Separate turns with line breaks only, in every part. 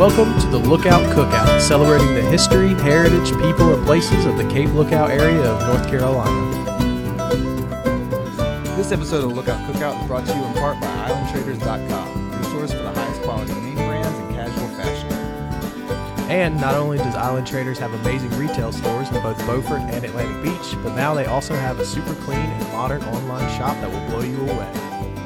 Welcome to the Lookout Cookout, celebrating the history, heritage, people, and places of the Cape Lookout area of North Carolina.
This episode of Lookout Cookout is brought to you in part by IslandTraders.com, your source for the highest quality name brands and casual fashion.
And not only does Island Traders have amazing retail stores in both Beaufort and Atlantic Beach, but now they also have a super clean and modern online shop that will blow you away.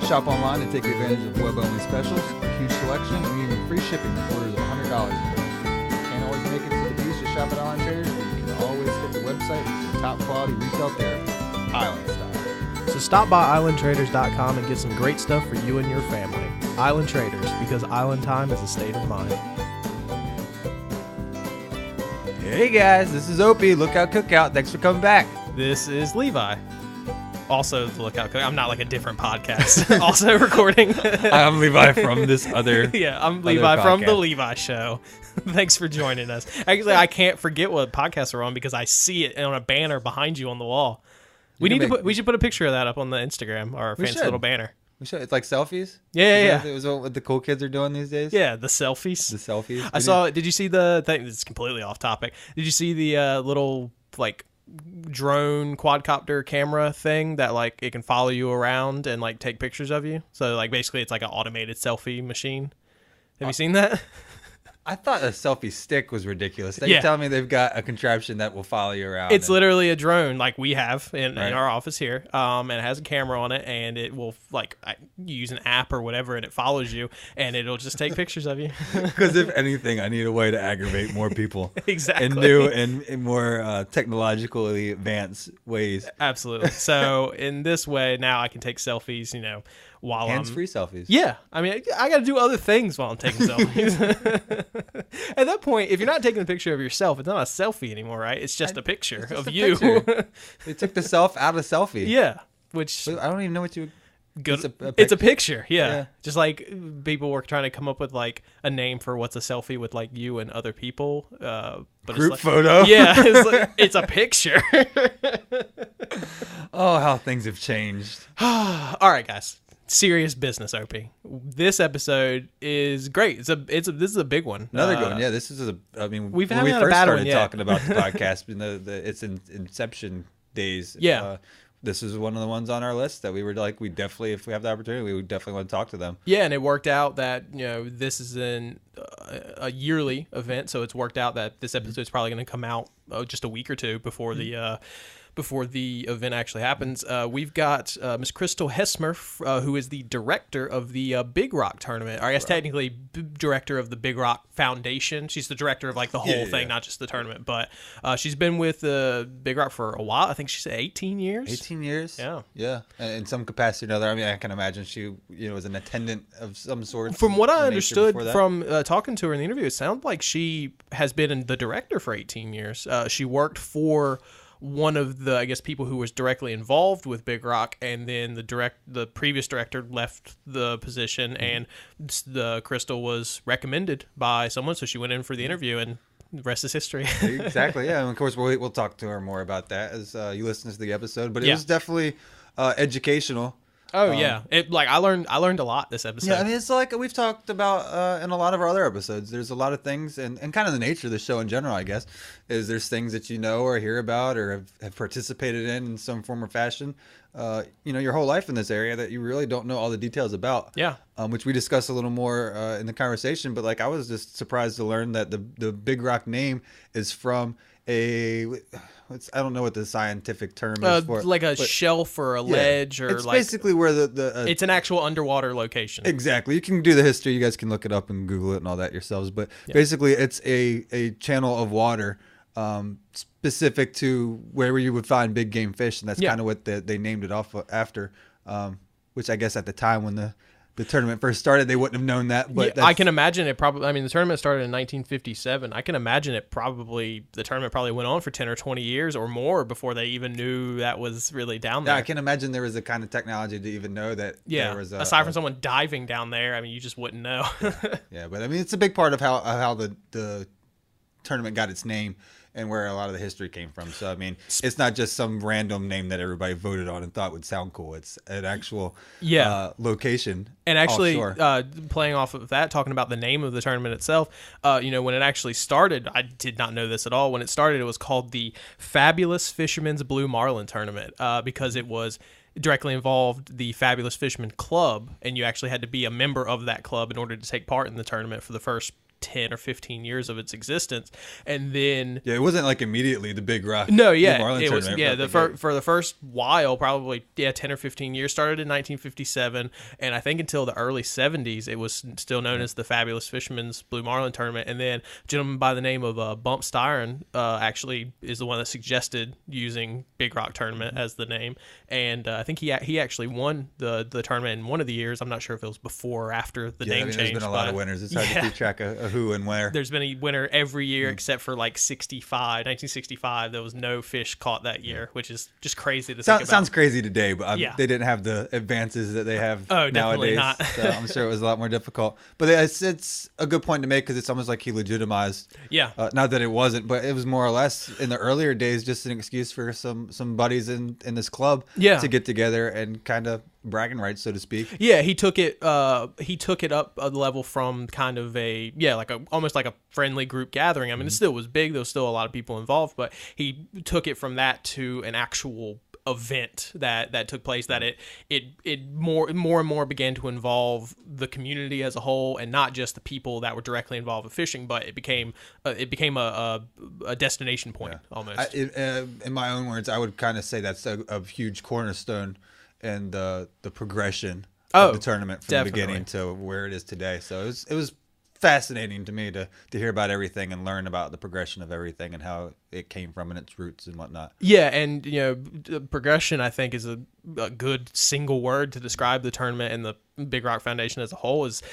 Shop online and take advantage of web-only specials, a huge selection, and even free shipping with orders of $100 or more. Can't always make it to the beach to shop at Island Traders, but you can always hit the website for some top quality retail therapy, Island style.
So stop by IslandTraders.com and get some great stuff for you and your family. Island Traders, because island time is a state of mind.
Hey guys, this is Opie, Lookout Cookout. Thanks for coming back.
This is Levi. Also, the Lookout Cookout. I'm not like a different podcast. Also recording.
I'm Levi from this other.
Yeah, I'm Levi from the Levi Show. Thanks for joining us. Actually, I can't forget what podcasts are on because I see it on a banner behind you on the wall. We should put a picture of that up on the Instagram, our fancy little banner.
We should. It's like selfies.
Yeah.
It was what the cool kids are doing these days.
Yeah, the selfies.
The selfies.
I saw. Did you see the thing? This is completely off topic. Did you see the little like drone quadcopter camera thing that like it can follow you around and like take pictures of you? So like basically it's like an automated selfie machine. Have you seen that?
I thought a selfie stick was ridiculous. You're telling me they've got a contraption that will follow you around.
It's literally a drone like we have in our office here. And it has a camera on it, and it will like you use an app or whatever, and it follows you, and it'll just take pictures of you.
Because if anything, I need a way to aggravate more people.
Exactly.
In new and more technologically advanced ways.
Absolutely. So in this way, now I can take selfies, while
hands-free selfies.
Yeah. I mean, I got to do other things while I'm taking selfies. At that point, if you're not taking a picture of yourself, it's not a selfie anymore, right? It's just a picture of you.
They took the self out of selfie.
Yeah. Which
I don't even know what you...
It's a picture, yeah. Just like people were trying to come up with like a name for what's a selfie with like you and other people. But
group
it's
photo.
Yeah, it's a picture.
Oh, how things have changed.
All right, guys. Serious business, Opie. This episode is great. This is a big one.
Another good one. Yeah, this is when we
haven't had
first
a bad
started
one yet.
talking about the podcast in its inception days.
Yeah.
This is one of the ones on our list that we were like, if we have the opportunity, we would definitely want to talk to them.
Yeah, and it worked out that this is a yearly event, so it's worked out that this episode is probably going to come out just a week or two before the event actually happens. We've got Miss Crystal Hesmer, who is the director of the Big Rock tournament. Or I guess technically director of the Big Rock Foundation. She's the director of like the whole thing, not just the tournament. But she's been with Big Rock for a while. I think she said 18 years.
18 years?
Yeah.
Yeah. In some capacity or another. I mean, I can imagine she was an attendant of some sort.
From what I understood from talking to her in the interview, it sounds like she has been the director for 18 years. She worked for one of the, I guess, people who was directly involved with Big Rock, and then the previous director left the position, and the Crystal was recommended by someone, so she went in for the interview, and the rest is history.
Exactly, yeah. And of course, we'll talk to her more about that as you listen to the episode. But it was definitely educational.
Oh yeah, I learned a lot this episode.
Yeah, I mean, it's like we've talked about in a lot of our other eepisodes. There's a lot of things, and kind of the nature of the show in general, I guess, is there's things that you know or hear about or have participated in some form or fashion, your whole life in this area that you really don't know all the details about.
Yeah.
Which we discuss a little more in the conversation. But like, I was just surprised to learn that the Big Rock name is from I don't know what the scientific term is for.
Like a shelf or a ledge, or
it's basically where
it's an actual underwater location.
Exactly. You can do the history. You guys can look it up and Google it and all that yourselves. But basically, it's a channel of water specific to where you would find big game fish, and that's kind of what they named it off after. Which I guess at the time when the tournament first started, they wouldn't have known that. But
I can imagine it probably. I mean, the tournament started in 1957. I can imagine the tournament probably went on for 10 or 20 years or more before they even knew that was really down there.
Yeah, I can imagine there was a kind of technology to even know that.
Yeah,
there was
aside from someone diving down there, I mean, you just wouldn't know.
Yeah, but I mean, it's a big part of how the tournament got its name. and where a lot of the history came from. So I mean, it's not just some random name that everybody voted on and thought would sound cool. It's an actual location.
And actually, playing off of that, talking about the name of the tournament itself, when it actually started, I did not know this at all. When it started, it was called the Fabulous Fisherman's Blue Marlin Tournament because it was directly involved the Fabulous Fisherman Club, and you actually had to be a member of that club in order to take part in the tournament for the first 10 or 15 years of its existence. And then
it wasn't like immediately the Big Rock.
No,
Marlin
it was
tournament,
for the first while, probably 10 or 15 years. Started in 1957, and I think until the early 70s it was still known as the Fabulous Fisherman's Blue Marlin Tournament. And then a gentleman by the name of Bump Styron actually is the one that suggested using Big Rock Tournament as the name, and I think he actually won the tournament in one of the years. I'm not sure if it was before or after the name changed.
There's been a lot of winners. It's hard to keep track of who and where.
There's been a winner every year except for like 1965. There was no fish caught that year, which is just crazy to think about.
Sounds crazy today, but they didn't have the advances that they have nowadays.
Not.
So I'm sure it was a lot more difficult. But it's a good point to make because it's almost like he legitimized.
Yeah.
Not that it wasn't, but it was more or less in the earlier days just an excuse for some buddies in this club to get together and kind of bragging rights, so to speak.
Yeah, he took it up a level from kind of almost like a friendly group gathering. I mean, it still was big. There was still a lot of people involved, but he took it from that to an actual event that took place, that it more and more began to involve the community as a whole, and not just the people that were directly involved with fishing, but it became a destination point almost.
In my own words, I would kind of say that's a huge cornerstone in the progression of the tournament from the beginning to where it is today. So it was fascinating to me to hear about everything and learn about the progression of everything and how it came from and its roots and whatnot.
Yeah, and progression, I think, is a good single word to describe the tournament and the Big Rock Foundation as a whole. Is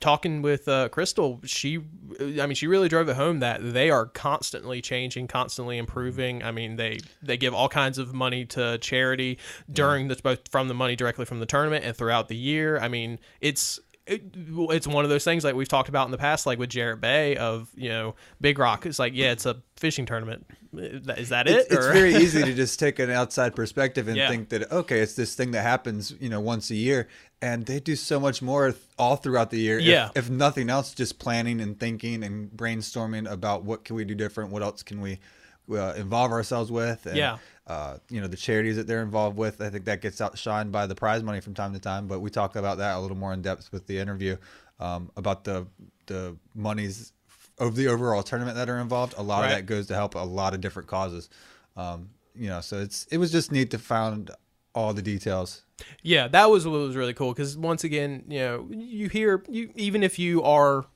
talking with Crystal, she really drove it home that they are constantly changing, constantly improving. I mean, they give all kinds of money to charity during both from the money directly from the tournament and throughout the year. I mean, it's one of those things like we've talked about in the past, like with Jarrett Bay of, Big Rock. It's like, it's a fishing tournament. Is that it?
It's very easy to just take an outside perspective and think that, okay, it's this thing that happens, once a year. And they do so much more all throughout the year.
Yeah.
If nothing else, just planning and thinking and brainstorming about what can we do different? What else can we involve ourselves with? And, the charities that they're involved with. I think that gets outshined by the prize money from time to time, but we talk about that a little more in depth with the interview about the monies of the overall tournament that are involved. A lot of that goes to help a lot of different causes. So it was just neat to find all the details.
Yeah, that was what was really cool because once again, you hear even if you are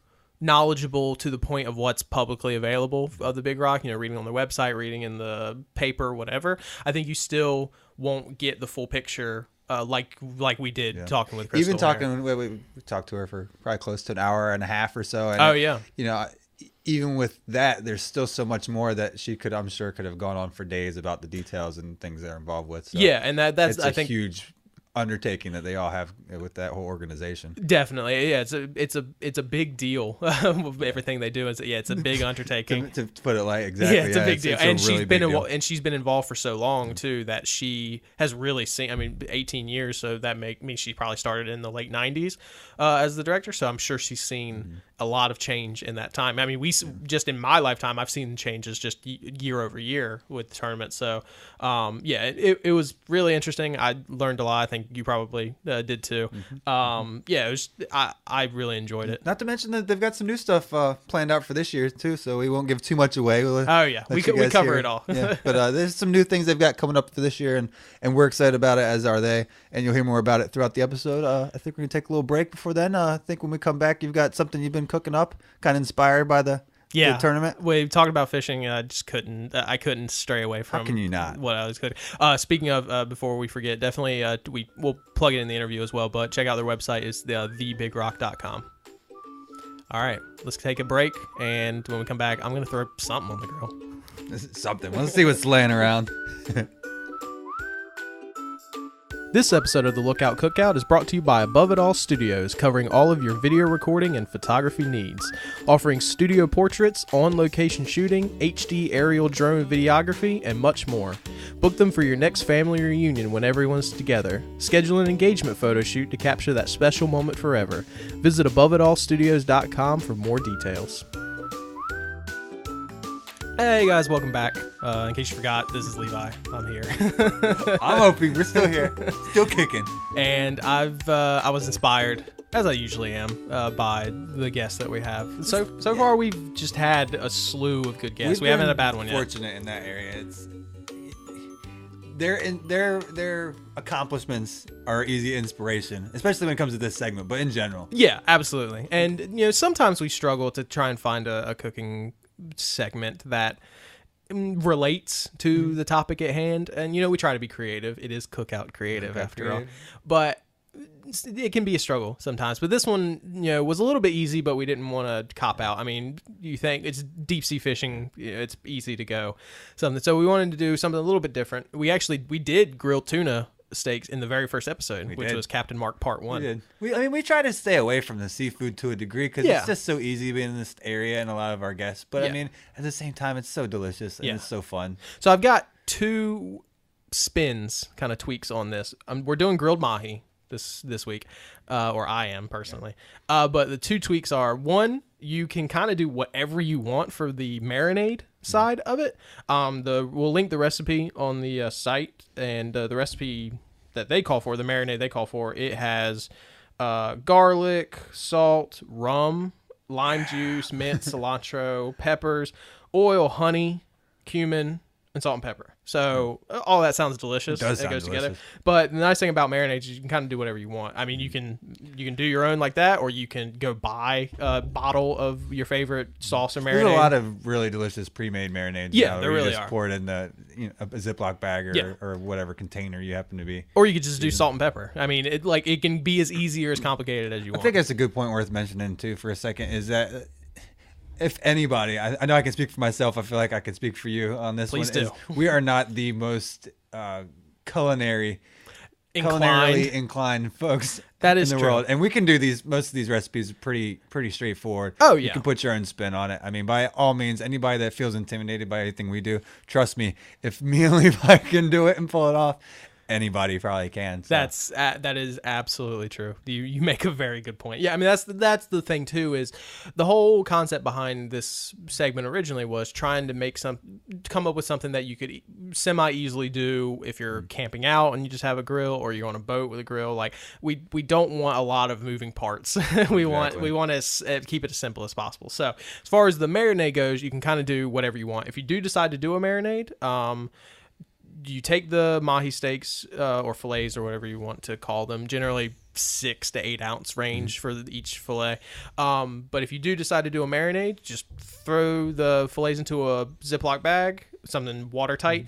knowledgeable to the point of what's publicly available of the Big Rock, reading on their website, reading in the paper, whatever, I think you still won't get the full picture like we did talking with Crystal.
We talked to her for probably close to an hour and a half or so. And even with that, there's still so much more that she I'm sure could have gone on for days about the details and things they're involved with. So
and that's
I think huge undertaking that they all have with that whole organization.
Definitely, it's a big deal with everything they do. It's a big undertaking.
to put it like exactly.
Yeah, it's a big deal. And
she's
been involved for so long too that she has really seen. I mean, 18 years, so that means she probably started in the late 90s as the director. So I'm sure she's seen a lot of change in that time. I mean, just in my lifetime, I've seen changes just year over year with the tournament. So, it was really interesting. I learned a lot. I think you probably did too. It was. I really enjoyed it.
Not to mention that they've got some new stuff planned out for this year too. So we won't give too much away.
We cover it all.
But there's some new things they've got coming up for this year, and we're excited about it, as are they. And you'll hear more about it throughout the episode. I think we're gonna take a little break before then. I think when we come back, you've got something you've been cooking up, kind of inspired by the tournament.
We talked about fishing, and I just couldn't. I couldn't stray away from.
How can you not?
What I was cooking. Speaking of, before we forget, definitely we'll plug it in the interview as well. But check out their website. It's thebigrock.com. All right, let's take a break, and when we come back, I'm gonna throw something on the grill.
Something. Let's see what's laying around.
This episode of the Lookout Cookout is brought to you by Above It All Studios, covering all of your video recording and photography needs, offering studio portraits, on-location shooting, HD aerial drone videography, and much more. Book them for your next family reunion when everyone's together. Schedule an engagement photo shoot to capture that special moment forever. Visit aboveitallstudios.com for more details. Hey guys, welcome back. In case you forgot, this is Levi. I'm here.
I'm Opie. We're still here, still kicking.
And I was inspired, as I usually am, by the guests that we have. So far, we've just had a slew of good guests. We haven't had a bad one yet.
Fortunate in that area. Their accomplishments are easy inspiration, especially when it comes to this segment. But in general,
yeah, absolutely. And sometimes we struggle to try and find a cooking segment that relates to the topic at hand, and we try to be creative. It is Cookout creative after all, but it can be a struggle sometimes. But this one was a little bit easy, but we didn't want to cop out. I mean, you think it's deep sea fishing, it's easy to go something, so we wanted to do something a little bit different. We did grilled tuna steaks in the very first episode, which was Captain Mark Part 1.
We did. We try to stay away from the seafood to a degree because it's just so easy being in this area and a lot of our guests. But I mean, at the same time, it's so delicious and it's so fun.
So I've got two spins, kind of tweaks on this. We're doing grilled mahi this week, or I am personally. But the two tweaks are, one, you can kind of do whatever you want for the marinade side of it. We'll link the recipe on the site, and the recipe that they call for, the marinade they call for, it has garlic, salt, rum, lime juice, mint, cilantro, peppers, oil, honey, cumin, and salt and pepper. So all that sounds delicious. It goes together. But the nice thing about marinades is you can kind of do whatever you want. I mean, you can do your own like that, or you can go buy a bottle of your favorite sauce or marinade.
There's a lot of really delicious pre-made marinades.
Yeah, there really
are. Pour it in a Ziploc bag or whatever container you happen to be.
Or you could just do salt and pepper. I mean, it can be as easy or as complicated as you want.
I think that's a good point worth mentioning too for a second, is that if anybody, I know I can speak for myself. I feel like I can speak for you on this.
Please do.
We are not the most culinarily inclined folks
that is
in the world, and we can do most of these recipes pretty straightforward.
Oh yeah,
you can put your own spin on it. I mean, by all means, anybody that feels intimidated by anything we do, trust me, if me and Levi can do it and pull it off, anybody probably can. So.
That is absolutely true. You make a very good point. Yeah, I mean that's the thing too, is the whole concept behind this segment originally was trying to come up with something that you could semi easily do if you're camping out and you just have a grill, or you're on a boat with a grill. Like we don't want a lot of moving parts. we want to keep it as simple as possible. So as far as the marinade goes, you can kind of do whatever you want. If you do decide to do a marinade, you take the mahi steaks or fillets or whatever you want to call them, generally 6 to 8 ounce range for each fillet. But if you do decide to do a marinade, just throw the fillets into a Ziploc bag, something watertight,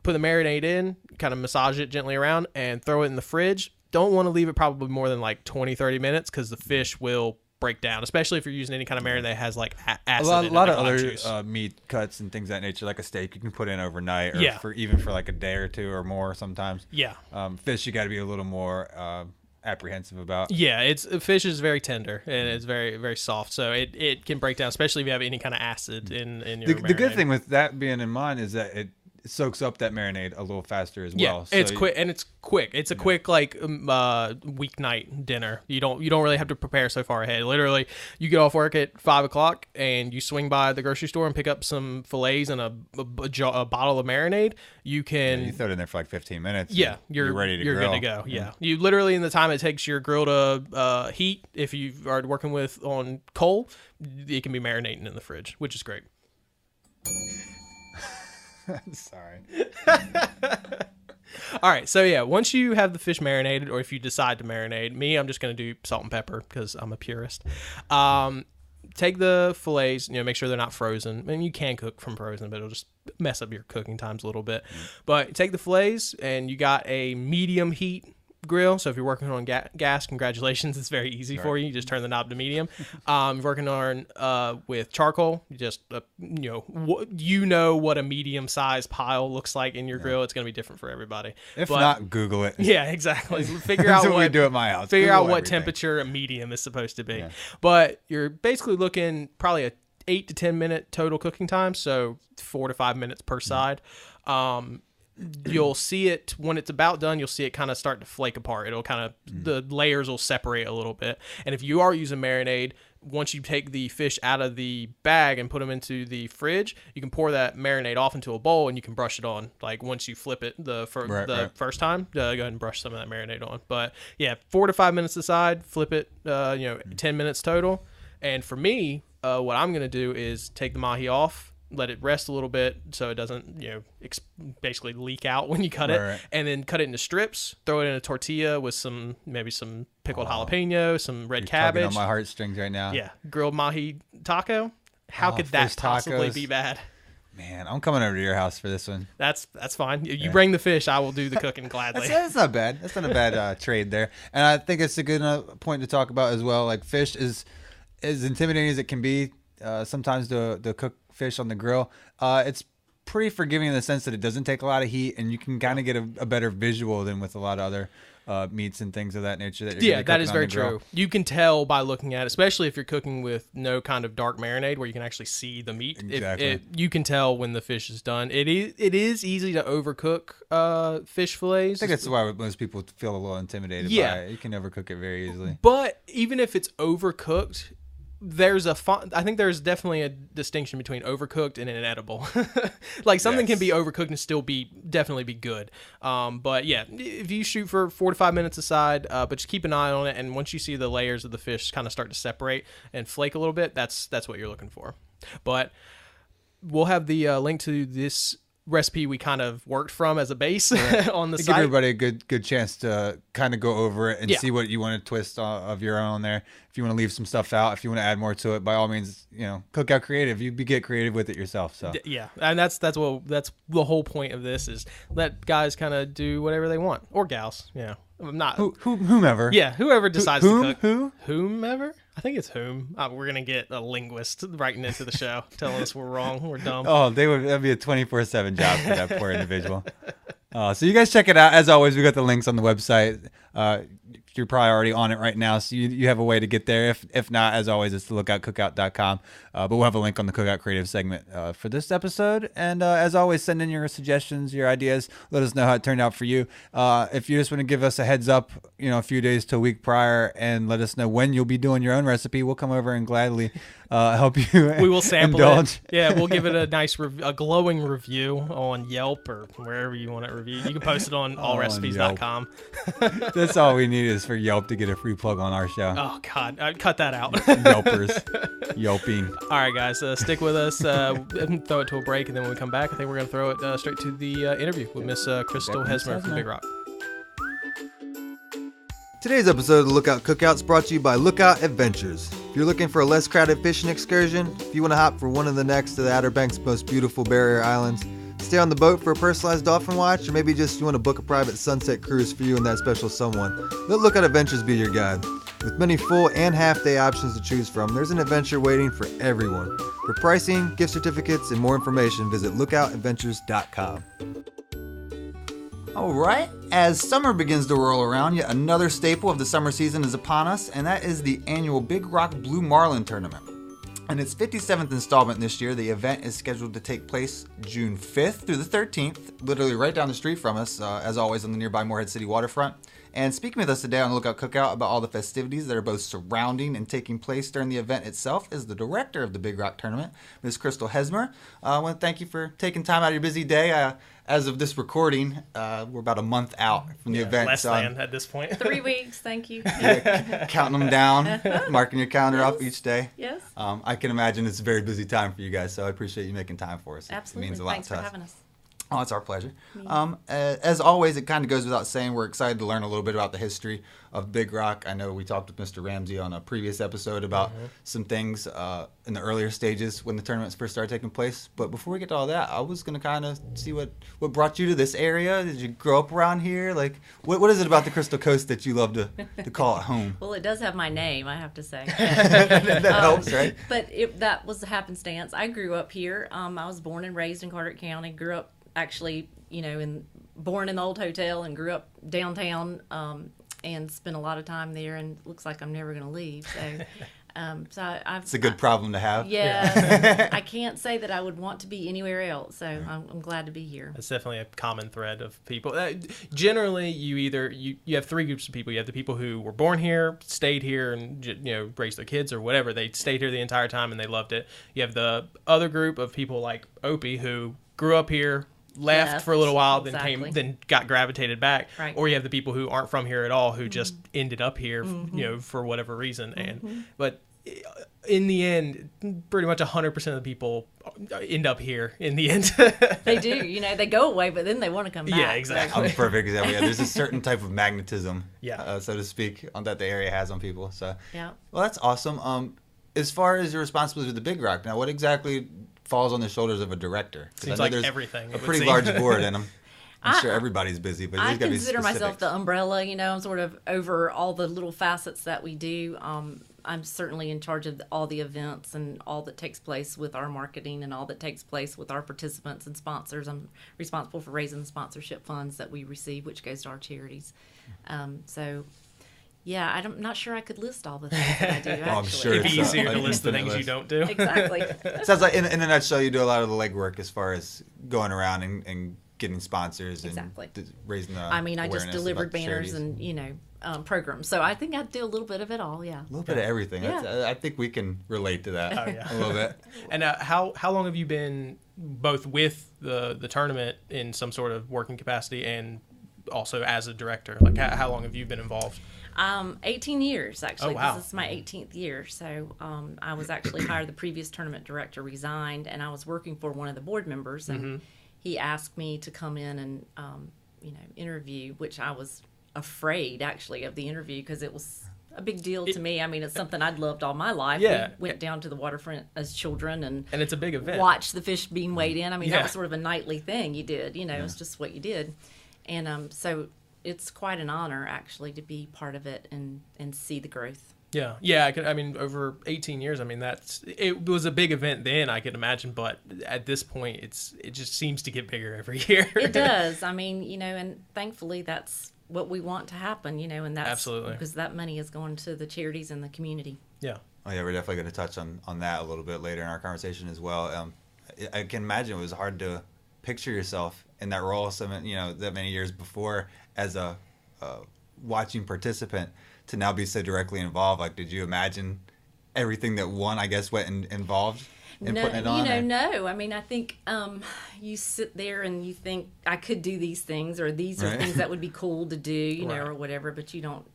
put the marinade in, kind of massage it gently around, and throw it in the fridge. Don't want to leave it probably more than like 20-30 minutes because the fish will break down, especially if you're using any kind of marinade that has like acid.
A lot of other meat cuts and things of that nature, like a steak, you can put in overnight, or for like a day or two or more sometimes.
Yeah.
Fish, you got to be a little more apprehensive about.
Yeah, fish is very tender and it's very, very soft, so it can break down, especially if you have any kind of acid in your marinade.
The good thing with that being in mind is that it soaks up that marinade a little faster as well.
So it's quick, and it's quick. It's a quick weeknight dinner. You don't really have to prepare so far ahead. Literally, you get off work at 5:00 and you swing by the grocery store and pick up some fillets and a bottle of marinade. You can
you throw it in there for like 15 minutes.
Yeah,
you're ready to grill.
You're good to go. Yeah, you literally, in the time it takes your grill to heat, if you are working on coal, it can be marinating in the fridge, which is great.
Sorry.
All right, so yeah, once you have the fish marinated, or if you decide to marinate, I'm just going to do salt and pepper because I'm a purist. Take the fillets, make sure they're not frozen. I mean, you can cook from frozen, but it'll just mess up your cooking times a little bit. But take the fillets, and you got a medium heat grill, so if you're working on gas, congratulations, it's very easy for you. You just turn the knob to medium. Working on with charcoal, you just you know what a medium-sized pile looks like in your grill. It's going to be different for everybody.
If not, Google it.
Yeah, exactly. Figure out
what we do at my house.
Figure
Google
out what
everything.
temperature a medium is supposed to be. Yeah. But you're basically looking probably a 8 to 10 minute total cooking time, so 4 to 5 minutes per side. You'll see it when it's about done. You'll see it kind of start to flake apart. It'll kind of the layers will separate a little bit. And if you are using marinade, once you take the fish out of the bag and put them into the fridge, you can pour that marinade off into a bowl and you can brush it on. Like once you flip it first time, go ahead and brush some of that marinade on. But yeah, 4 to 5 minutes aside, flip it. 10 minutes total. And for me, what I'm gonna do is take the mahi off, let it rest a little bit so it doesn't, basically leak out when you cut it, and then cut it into strips, throw it in a tortilla with maybe some pickled jalapeno, some red cabbage.
Tugging on my heartstrings right now.
Yeah. Grilled mahi taco. How could that possibly be bad?
Man, I'm coming over to your house for this one.
That's fine. You bring the fish, I will do the cooking gladly.
That's not bad. That's not a bad trade there. And I think it's a good point to talk about as well. Like fish is as intimidating as it can be. Sometimes to cook fish on the grill, it's pretty forgiving in the sense that it doesn't take a lot of heat, and you can kind of get a better visual than with a lot of other meats and things of that nature.
That is very true. You can tell by looking at it, especially if you're cooking with no kind of dark marinade where you can actually see the meat.
Exactly.
You can tell when the fish is done. It is easy to overcook fish fillets.
I think that's why most people feel a little intimidated by it. You can overcook it very easily.
But even if it's overcooked, I think there's definitely a distinction between overcooked and inedible. Like something can be overcooked and still definitely be good. But yeah, if you shoot for 4 to 5 minutes aside, but just keep an eye on it. And once you see the layers of the fish kind of start to separate and flake a little bit, that's what you're looking for. But we'll have the link to this recipe we kind of worked from as a base on the site.
Give everybody a good chance to kind of go over it and see what you want to twist of your own there. If you want to leave some stuff out, if you want to add more to it, by all means, Cookout Creative. You get creative with it yourself. So
yeah, and that's the whole point of this is let guys kind of do whatever they want, or gals. Not
whomever.
Yeah, whoever decides to cook.
Whomever.
I think it's whom. We're gonna get a linguist writing into the show, telling us we're wrong, we're dumb.
Oh, that'd be a 24/7 job for that poor individual. So you guys check it out. As always, we got the links on the website. You're probably already on it right now, so you have a way to get there. If not, as always, it's the lookoutcookout.com. But we'll have a link on the Cookout Creative segment for this episode. And as always, send in your suggestions, your ideas. Let us know how it turned out for you. If you just want to give us a heads up, a few days to a week prior, and let us know when you'll be doing your own recipe, we'll come over and gladly help you.
We will sample it. Yeah, we'll give it a nice, a glowing review on Yelp or wherever you want it reviewed. You can post it on allrecipes.com.
That's all we need is for Yelp to get a free plug on our show.
Oh, God. Cut that out.
Yelpers. Yelping.
All right, guys. Stick with us. Throw it to a break, and then when we come back, I think we're going to throw it straight to the interview with Miss Crystal Hesmer from Big Rock.
Today's episode of the Lookout Cookout is brought to you by Lookout Adventures. If you're looking for a less crowded fishing excursion, if you want to hop from one of the next to the Outer Banks' most beautiful barrier islands, stay on the boat for a personalized dolphin watch, or maybe just you want to book a private sunset cruise for you and that special someone, let Lookout Adventures be your guide. With many full and half-day options to choose from, there's an adventure waiting for everyone. For pricing, gift certificates, and more information, visit lookoutatadventures.com.
All right, as summer begins to roll around, yet another staple of the summer season is upon us, and that is the annual Big Rock Blue Marlin Tournament. In its 57th installment this year, the event is scheduled to take place June 5th through the 13th, literally right down the street from us, as always on the nearby Morehead City waterfront. And speaking with us today on the Lookout Cookout about all the festivities that are both surrounding and taking place during the event itself is the director of the Big Rock Tournament, Ms. Crystal Hesmer. I want to thank you for taking time out of your busy day. As of this recording, we're about a month out from the event.
Less than at this point.
3 weeks, thank you.
Counting them down, marking your calendar up each day.
Yes.
I can imagine it's a very busy time for you guys, so I appreciate you making time for us.
Absolutely.
It means a lot
Thanks
to us.
for having us.
Oh, it's our pleasure. As always, it kind of goes without saying, we're excited to learn a little bit about the history of Big Rock. I know we talked with Mr. Ramsey on a previous episode about some things in the earlier stages when the tournaments first started taking place. But before we get to all that, I was going to kind of see what brought you to this area. Did you grow up around here? Like, what is it about the Crystal Coast that you love to call it home?
Well, it does have my name, I have to say.
That helps, right?
But that was the happenstance. I grew up here. I was born and raised in Carteret County. Grew up actually, born in the old hotel and grew up downtown, and spent a lot of time there, and looks like I'm never going to leave. So,
it's a good problem to have.
Yeah, I can't say that I would want to be anywhere else. So I'm glad to be here.
It's definitely a common thread of people. Generally, you have three groups of people. You have the people who were born here, stayed here, and raised their kids or whatever. They stayed here the entire time and they loved it. You have the other group of people like Opie who grew up here, left for a little while, then got gravitated back. Right. Or you have the people who aren't from here at all who just ended up here, for whatever reason. But in the end, pretty much 100% of the people end up here in the end.
They do. They go away, but then they want to come back.
Yeah, exactly.
I'm perfect example. Yeah, there's a certain type of magnetism, so to speak, that the area has on people. So, well, that's awesome. As far as your responsibilities with the Big Rock, now, what exactly falls on the shoulders of a director?
Seems like everything.
A pretty large board in them. I'm sure everybody's busy, but
I
there's got to be
consider myself the umbrella. I'm sort of over all the little facets that we do. I'm certainly in charge of all the events and all that takes place with our marketing and all that takes place with our participants and sponsors. I'm responsible for raising the sponsorship funds that we receive, which goes to our charities. Yeah, I'm not sure I could list all the things that I do, actually.
I'm sure
it'd be easier to list the things you don't do.
Exactly.
Sounds like, in a nutshell, you do a lot of the legwork as far as going around and getting sponsors and raising the
I just delivered banners and, programs. So I think I do a little bit of it all, yeah.
A little bit of everything. Yeah. I think we can relate to that a little bit.
And how long have you been both with the tournament in some sort of working capacity and also as a director? Like, how long have you been involved?
18 years, actually.
Oh, wow.
This is my 18th year. So I was actually hired. The previous tournament director resigned, and I was working for one of the board members, and he asked me to come in and, interview, which I was afraid, actually, of the interview because it was a big deal to me. I mean, it's something I'd loved all my life.
Yeah.
We went down to the waterfront as children and
it's a big event.
Watched the fish being weighed in. I mean, that was sort of a nightly thing you did. It's just what you did. And so it's quite an honor, actually, to be part of it and see the growth.
Yeah. Over 18 years. It was a big event then, I can imagine, but at this point, it just seems to get bigger every year.
It does. And thankfully, that's what we want to happen. And that's
absolutely
because that money is going to the charities and the community.
Yeah.
Oh yeah, we're definitely going to touch on that a little bit later in our conversation as well. I can imagine it was hard to picture yourself in that role that many years before as a watching participant to now be so directly involved. Like, did you imagine everything that went involved in putting it on?
No. I think you sit there and you think I could do these things, or these are things that would be cool to do, or whatever, but you don't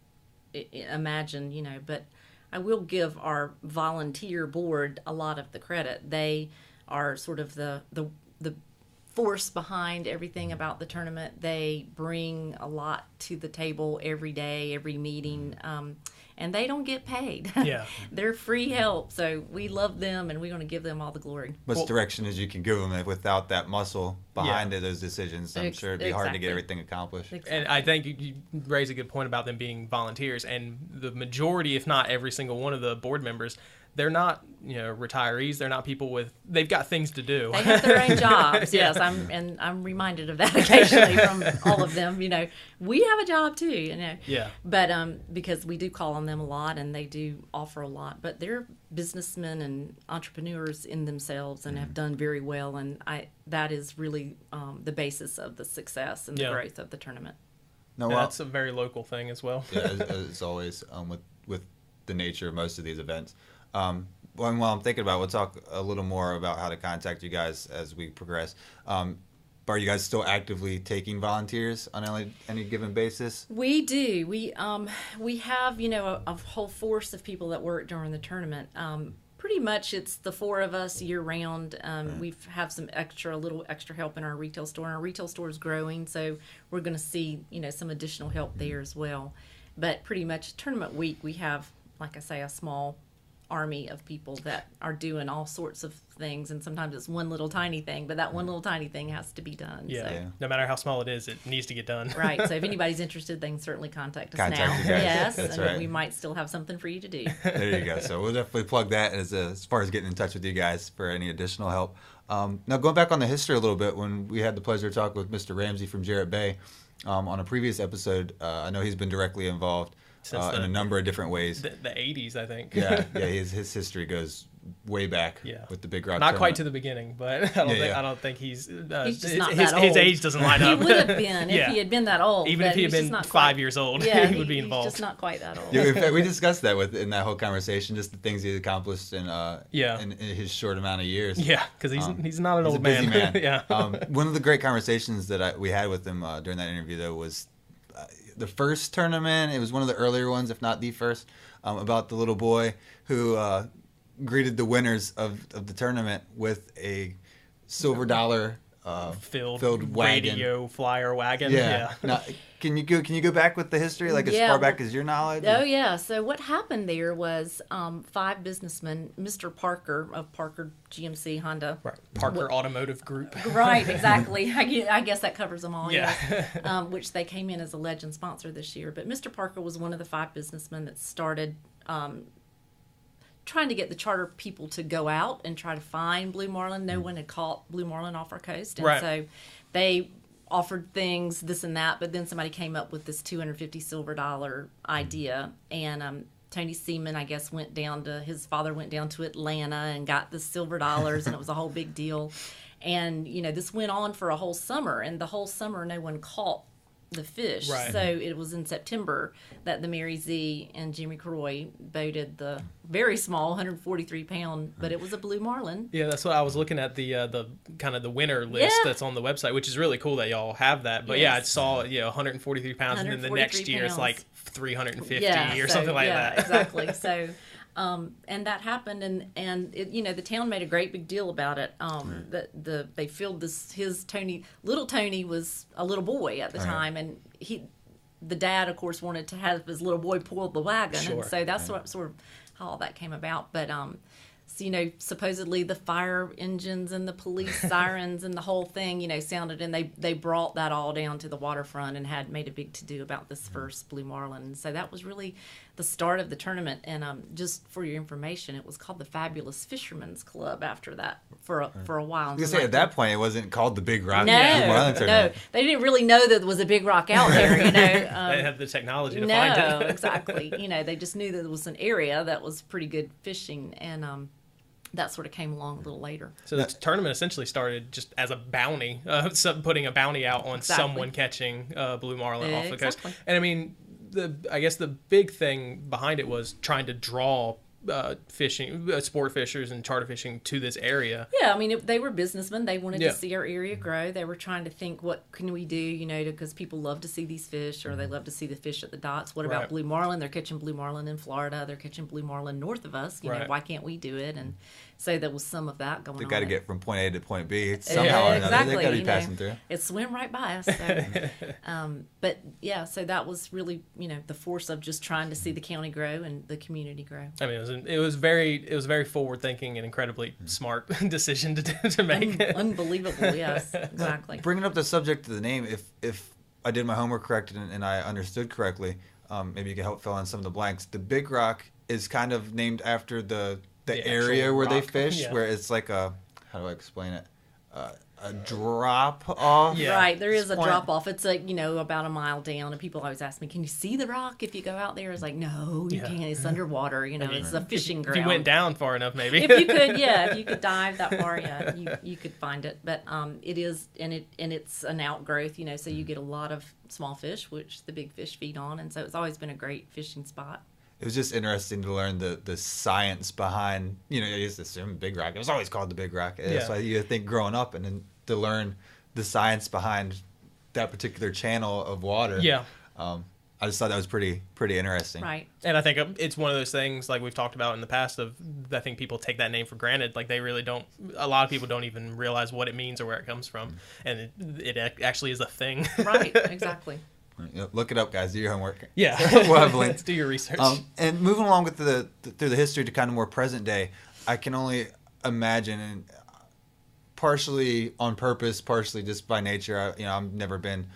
imagine, but I will give our volunteer board a lot of the credit. They are sort of the force behind everything about the tournament. They bring a lot to the table every day, every meeting, and they don't get paid.
Yeah.
They're free help, so we love them, and we want to give them all the glory.
Much direction as you can give them without that muscle behind those decisions. I'm sure it'd be hard to get everything accomplished.
Exactly. And I think you raise a good point about them being volunteers, and the majority, if not every single one of the board members, they're not, retirees. They're not people they've got things to do.
They have their own jobs. Yes, I'm reminded of that occasionally from all of them. We have a job too.
Yeah.
But because we do call on them a lot, and they do offer a lot. But they're businessmen and entrepreneurs in themselves, and have done very well. And that is really the basis of the success and the growth of the tournament.
No, that's a very local thing as well.
Yeah, as always, with the nature of most of these events. While I'm thinking about it, we'll talk a little more about how to contact you guys as we progress. Are you guys still actively taking volunteers on any given basis?
We do. We have, a whole force of people that work during the tournament. Pretty much, it's the four of us year round. We have some a little extra help in our retail store. And our retail store is growing, so we're going to see, some additional help there as well. But pretty much tournament week, we have, like I say, a small army of people that are doing all sorts of things, and sometimes it's one little tiny thing, but that one little tiny thing has to be done.
Yeah.
So.
No matter how small it is, it needs to get done.
Right. So if anybody's interested, they can certainly contact us now.
You guys.
Yes,
That's
and
right.
we might still have something for you to do.
There you go. So we'll definitely plug that as far as getting in touch with you guys for any additional help. Now, going back on the history a little bit, when we had the pleasure to talk with Mr. Ramsey from Jarrett Bay on a previous episode, I know he's been directly involved in a number of different ways.
The 80s, I think.
Yeah, his history goes way back with the Big Rock.
Not quite
tournament.
to the beginning, but I don't think he's
just not
his
that old.
His age doesn't line
He
up.
would have been if he had been that old.
Even if he had
he's
been
just not
5 years old,
yeah,
he would be involved.
He's just not quite that old.
Yeah, in fact, we discussed that in that whole conversation, just the things he accomplished in his short amount of years.
Yeah, because he's not an
He's
old
a busy man.
Yeah.
One of the great conversations that we had with him during that interview, though, was the first tournament. It was one of the earlier ones, if not the first, about the little boy who greeted the winners of the tournament with a silver dollar filled wagon.
Radio flyer wagon.
Yeah. Now, can you go back with the history, like as far back as your knowledge?
Oh yeah. So what happened there was 5 businessmen, Mr. Parker of Parker GMC Honda.
Right. Parker Automotive Group.
Right. Exactly. I guess that covers them all.
Yeah.
Yes. Which they came in as a legend sponsor this year. But Mr. Parker was one of the 5 businessmen that started trying to get the charter people to go out and try to find blue marlin. No one had caught blue marlin off our coast, and so they offered things, this and that, but then somebody came up with this $250 silver dollar idea, and Tony Seaman, I guess, his father went down to Atlanta and got the silver dollars, and it was a whole big deal. And this went on for a whole summer, and the whole summer no one caught the fish.
Right.
So it was in September that the Mary Z and Jimmy Croy boated the very small 143-pound, but it was a blue marlin.
Yeah, that's what I was looking at, the kind of the winner list that's on the website, which is really cool that y'all have that. But I saw 143 pounds, and then the next year it's like 350 or something like that.
Exactly. So and that happened, and it, the town made a great big deal about it. They filled little Tony was a little boy at the time, and the dad, of course, wanted to have his little boy pull the wagon, and so that's sort of how all that came about. But so, supposedly the fire engines and the police sirens and the whole thing, sounded, and they brought that all down to the waterfront and had made a big to-do about this first blue marlin. So that was really the start of the tournament. And just for your information, it was called the Fabulous Fishermen's Club after that for a while.
I was gonna say, at that point, it wasn't called the Big Rock.
No, they didn't really know that there was a big rock out there. They
didn't have the technology to find it.
No, exactly. They just knew that there was an area that was pretty good fishing, and that sort of came along a little later.
So the tournament essentially started just as a bounty, putting a bounty out on someone catching blue marlin off the coast. And I mean, I guess the big thing behind it was trying to draw fishing, sport fishers and charter fishing to this area.
Yeah, I mean, they were businessmen. They wanted to see our area grow. They were trying to think, what can we do, because people love to see these fish, or they love to see the fish at the docks. What about blue marlin? They're catching blue marlin in Florida. They're catching blue marlin north of us. Why can't we do it? And so there was some of that going on.
They got to get from point A to point B somehow or another. They got to be passing through.
It swim right by us. So. But yeah, so that was really the force of just trying to see the county grow and the community grow.
I mean, it was very forward thinking and incredibly smart decision to make.
Unbelievable, yes, exactly.
Bringing up the subject of the name, if I did my homework correct and I understood correctly, maybe you could help fill in some of the blanks. The Big Rock is kind of named after the area where they fish, where it's like how do I explain it? A drop off.
Yeah. Right, there is a drop off. It's like, about a mile down, and people always ask me, can you see the rock if you go out there? It's like, no, you can't. It's underwater. It's a fishing ground.
If you went down far enough, maybe.
If you could dive that far, you could find it. But it is, and it's an outgrowth, so you get a lot of small fish, which the big fish feed on, and so it's always been a great fishing spot.
It was just interesting to learn the science behind, I used to assume Big Rock. It was always called the Big Rock. That's why you think growing up, and then to learn the science behind that particular channel of water.
Yeah.
I just thought that was pretty interesting.
Right.
And I think it's one of those things like we've talked about in the past of I think people take that name for granted. Like they really don't. A lot of people don't even realize what it means or where it comes from, and it actually is a thing.
Right. Exactly.
Look it up, guys. Do your homework.
Yeah.
We'll have links.
Do your research.
And moving along with through the history to kind of more present day, I can only imagine, and partially on purpose, partially just by nature. I've never been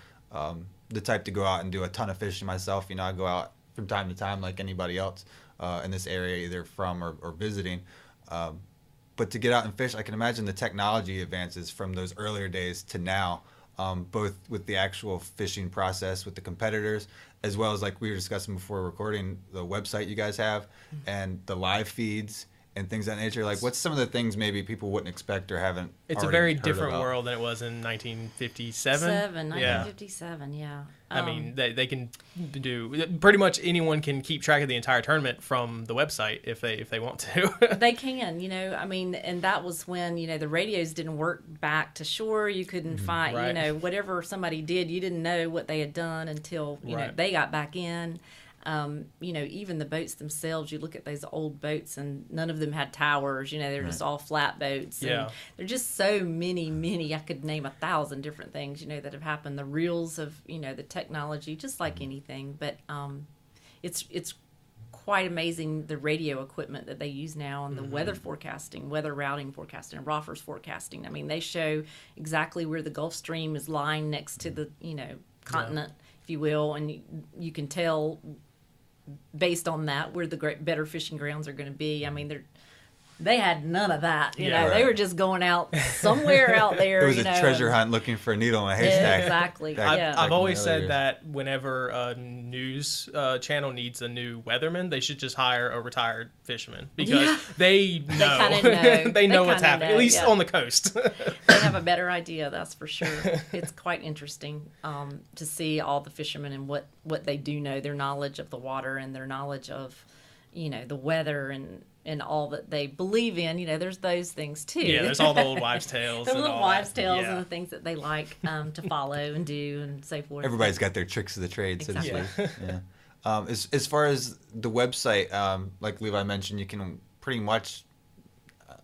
the type to go out and do a ton of fishing myself. I go out from time to time like anybody else in this area, either from or visiting. But to get out and fish, I can imagine the technology advances from those earlier days to now, both with the actual fishing process with the competitors, as well as like we were discussing before recording, the website you guys have and the live feeds and things of that nature. Like, what's some of the things maybe people wouldn't expect or haven't
It's a very different world than it was in 1957.
1957, yeah.
I mean, they can do pretty much anyone can keep track of the entire tournament from the website if they want to.
They can, I mean, and that was when, the radios didn't work back to shore. You couldn't find,
Right.
Whatever somebody did, you didn't know what they had done until,
Right.
they got back in. Even the boats themselves, you look at those old boats and none of them had towers, they're just all flat boats. And
Yeah.
there are just so many, I could name 1,000 different things, that have happened. The reels of, the technology, just like anything. But it's quite amazing the radio equipment that they use now and the weather forecasting, weather routing forecasting, and ROFR's forecasting. I mean, they show exactly where the Gulf Stream is lying next to the, continent, if you will, and you can tell based on that where the better fishing grounds are going to be. I mean, they had none of that. You know, they were just going out somewhere out there.
It was a treasure hunt looking for a needle in a haystack.
Exactly.
I've always said that whenever a news channel needs a new weatherman, they should just hire a retired fisherman because they know. They know what's happening, at least on the coast.
They have a better idea, that's for sure. It's quite interesting to see all the fishermen and what they do know, their knowledge of the water and their knowledge of, the weather and all that they believe in. There's those things too.
Yeah, there's all the old wives' tales.
The little wives' tales
and
the things that they like to follow and do and so forth.
Everybody's got their tricks of the trade, so to speak.
Yeah.
As far as the website, like Levi mentioned, you can pretty much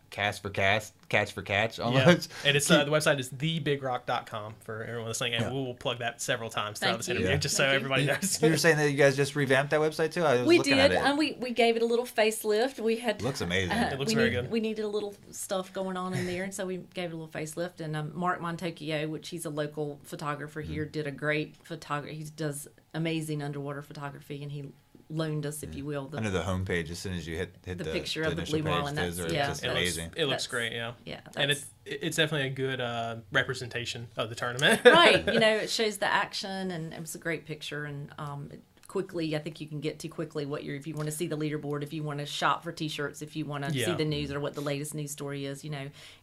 cast for cast, catch for catch almost.
Yeah. And it's the website is thebigrock.com for everyone listening, and we will plug that several times throughout this interview just so everybody knows.
You were saying that you guys just revamped that website too? I was
we
looking
did,
at it.
and we gave it a little facelift. We had
It looks amazing.
It looks very good.
We needed a little stuff going on in there, and so we gave it a little facelift. And Mark Montocchio, which he's a local photographer here, did a great photography. He does amazing underwater photography, and he loaned us, if you will,
Under the homepage as soon as you hit the
picture of the blue marlin.
It's just amazing.
It looks great, yeah.
Yeah,
and it's definitely a good representation of the tournament.
Right, it shows the action, and it was a great picture. And quickly, I think you can get to quickly if you want to see the leaderboard, if you want to shop for T-shirts, if you want to see the news or what the latest news story is.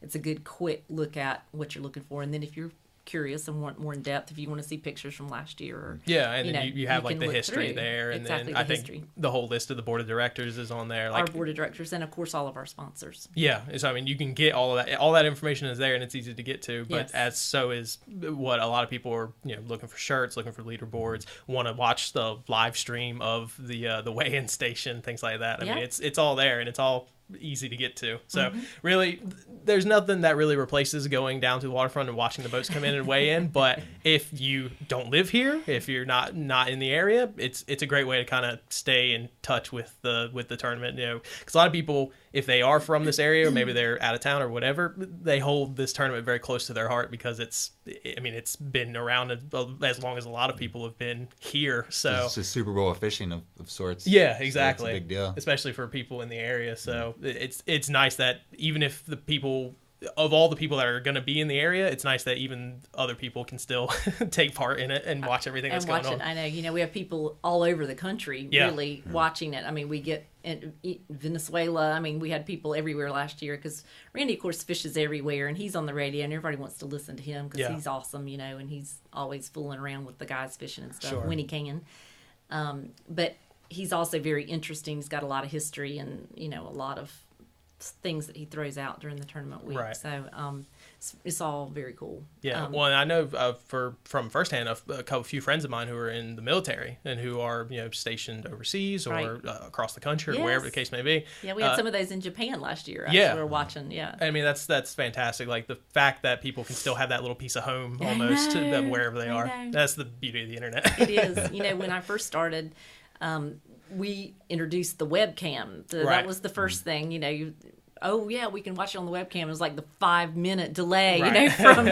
It's a good quick look at what you're looking for, and then if you're curious and want more in depth, if you want to see pictures from last year, or,
and then you have like the history there, and
exactly,
then I think the whole list of the board of directors is on there, like
our board of directors, and of course all of our sponsors.
Yeah, so I mean you can get all of that. All that information is there, and it's easy to get to. But as so is what a lot of people are, looking for shirts, looking for leaderboards, want to watch the live stream of the weigh-in station, things like that. I mean it's all there, and it's all easy to get to. So really there's nothing that really replaces going down to the waterfront and watching the boats come in and weigh in. But if you don't live here, if you're not in the area, it's a great way to kind of stay in touch with the tournament, because a lot of people, if they are from this area or maybe they're out of town or whatever, they hold this tournament very close to their heart because it's been around as long as a lot of people have been here. So
it's a Super Bowl of fishing of sorts.
Yeah, exactly.
So it's a big deal,
especially for people in the area. So it's nice that even if of all the people that are going to be in the area, it's nice that even other people can still take part in it and watch everything that's going on.
I know, we have people all over the country really watching it. I mean, we get in Venezuela. I mean, we had people everywhere last year because Randy, of course, fishes everywhere, and he's on the radio, and everybody wants to listen to him because he's awesome, and he's always fooling around with the guys fishing and stuff when he can. But he's also very interesting. He's got a lot of history and, a lot of things that he throws out during the tournament week.
Right.
So it's all very cool.
Yeah, well, and I know from firsthand a few friends of mine who are in the military and who are stationed overseas or across the country or wherever the case may be.
Yeah, we had some of those in Japan last year. Actually, we were watching. Yeah,
I mean that's fantastic. Like the fact that people can still have that little piece of home almost to them wherever they are. That's the beauty of the internet.
It is. When I first started, we introduced the webcam. That was the first thing. We can watch it on the webcam. It was like the 5-minute delay, from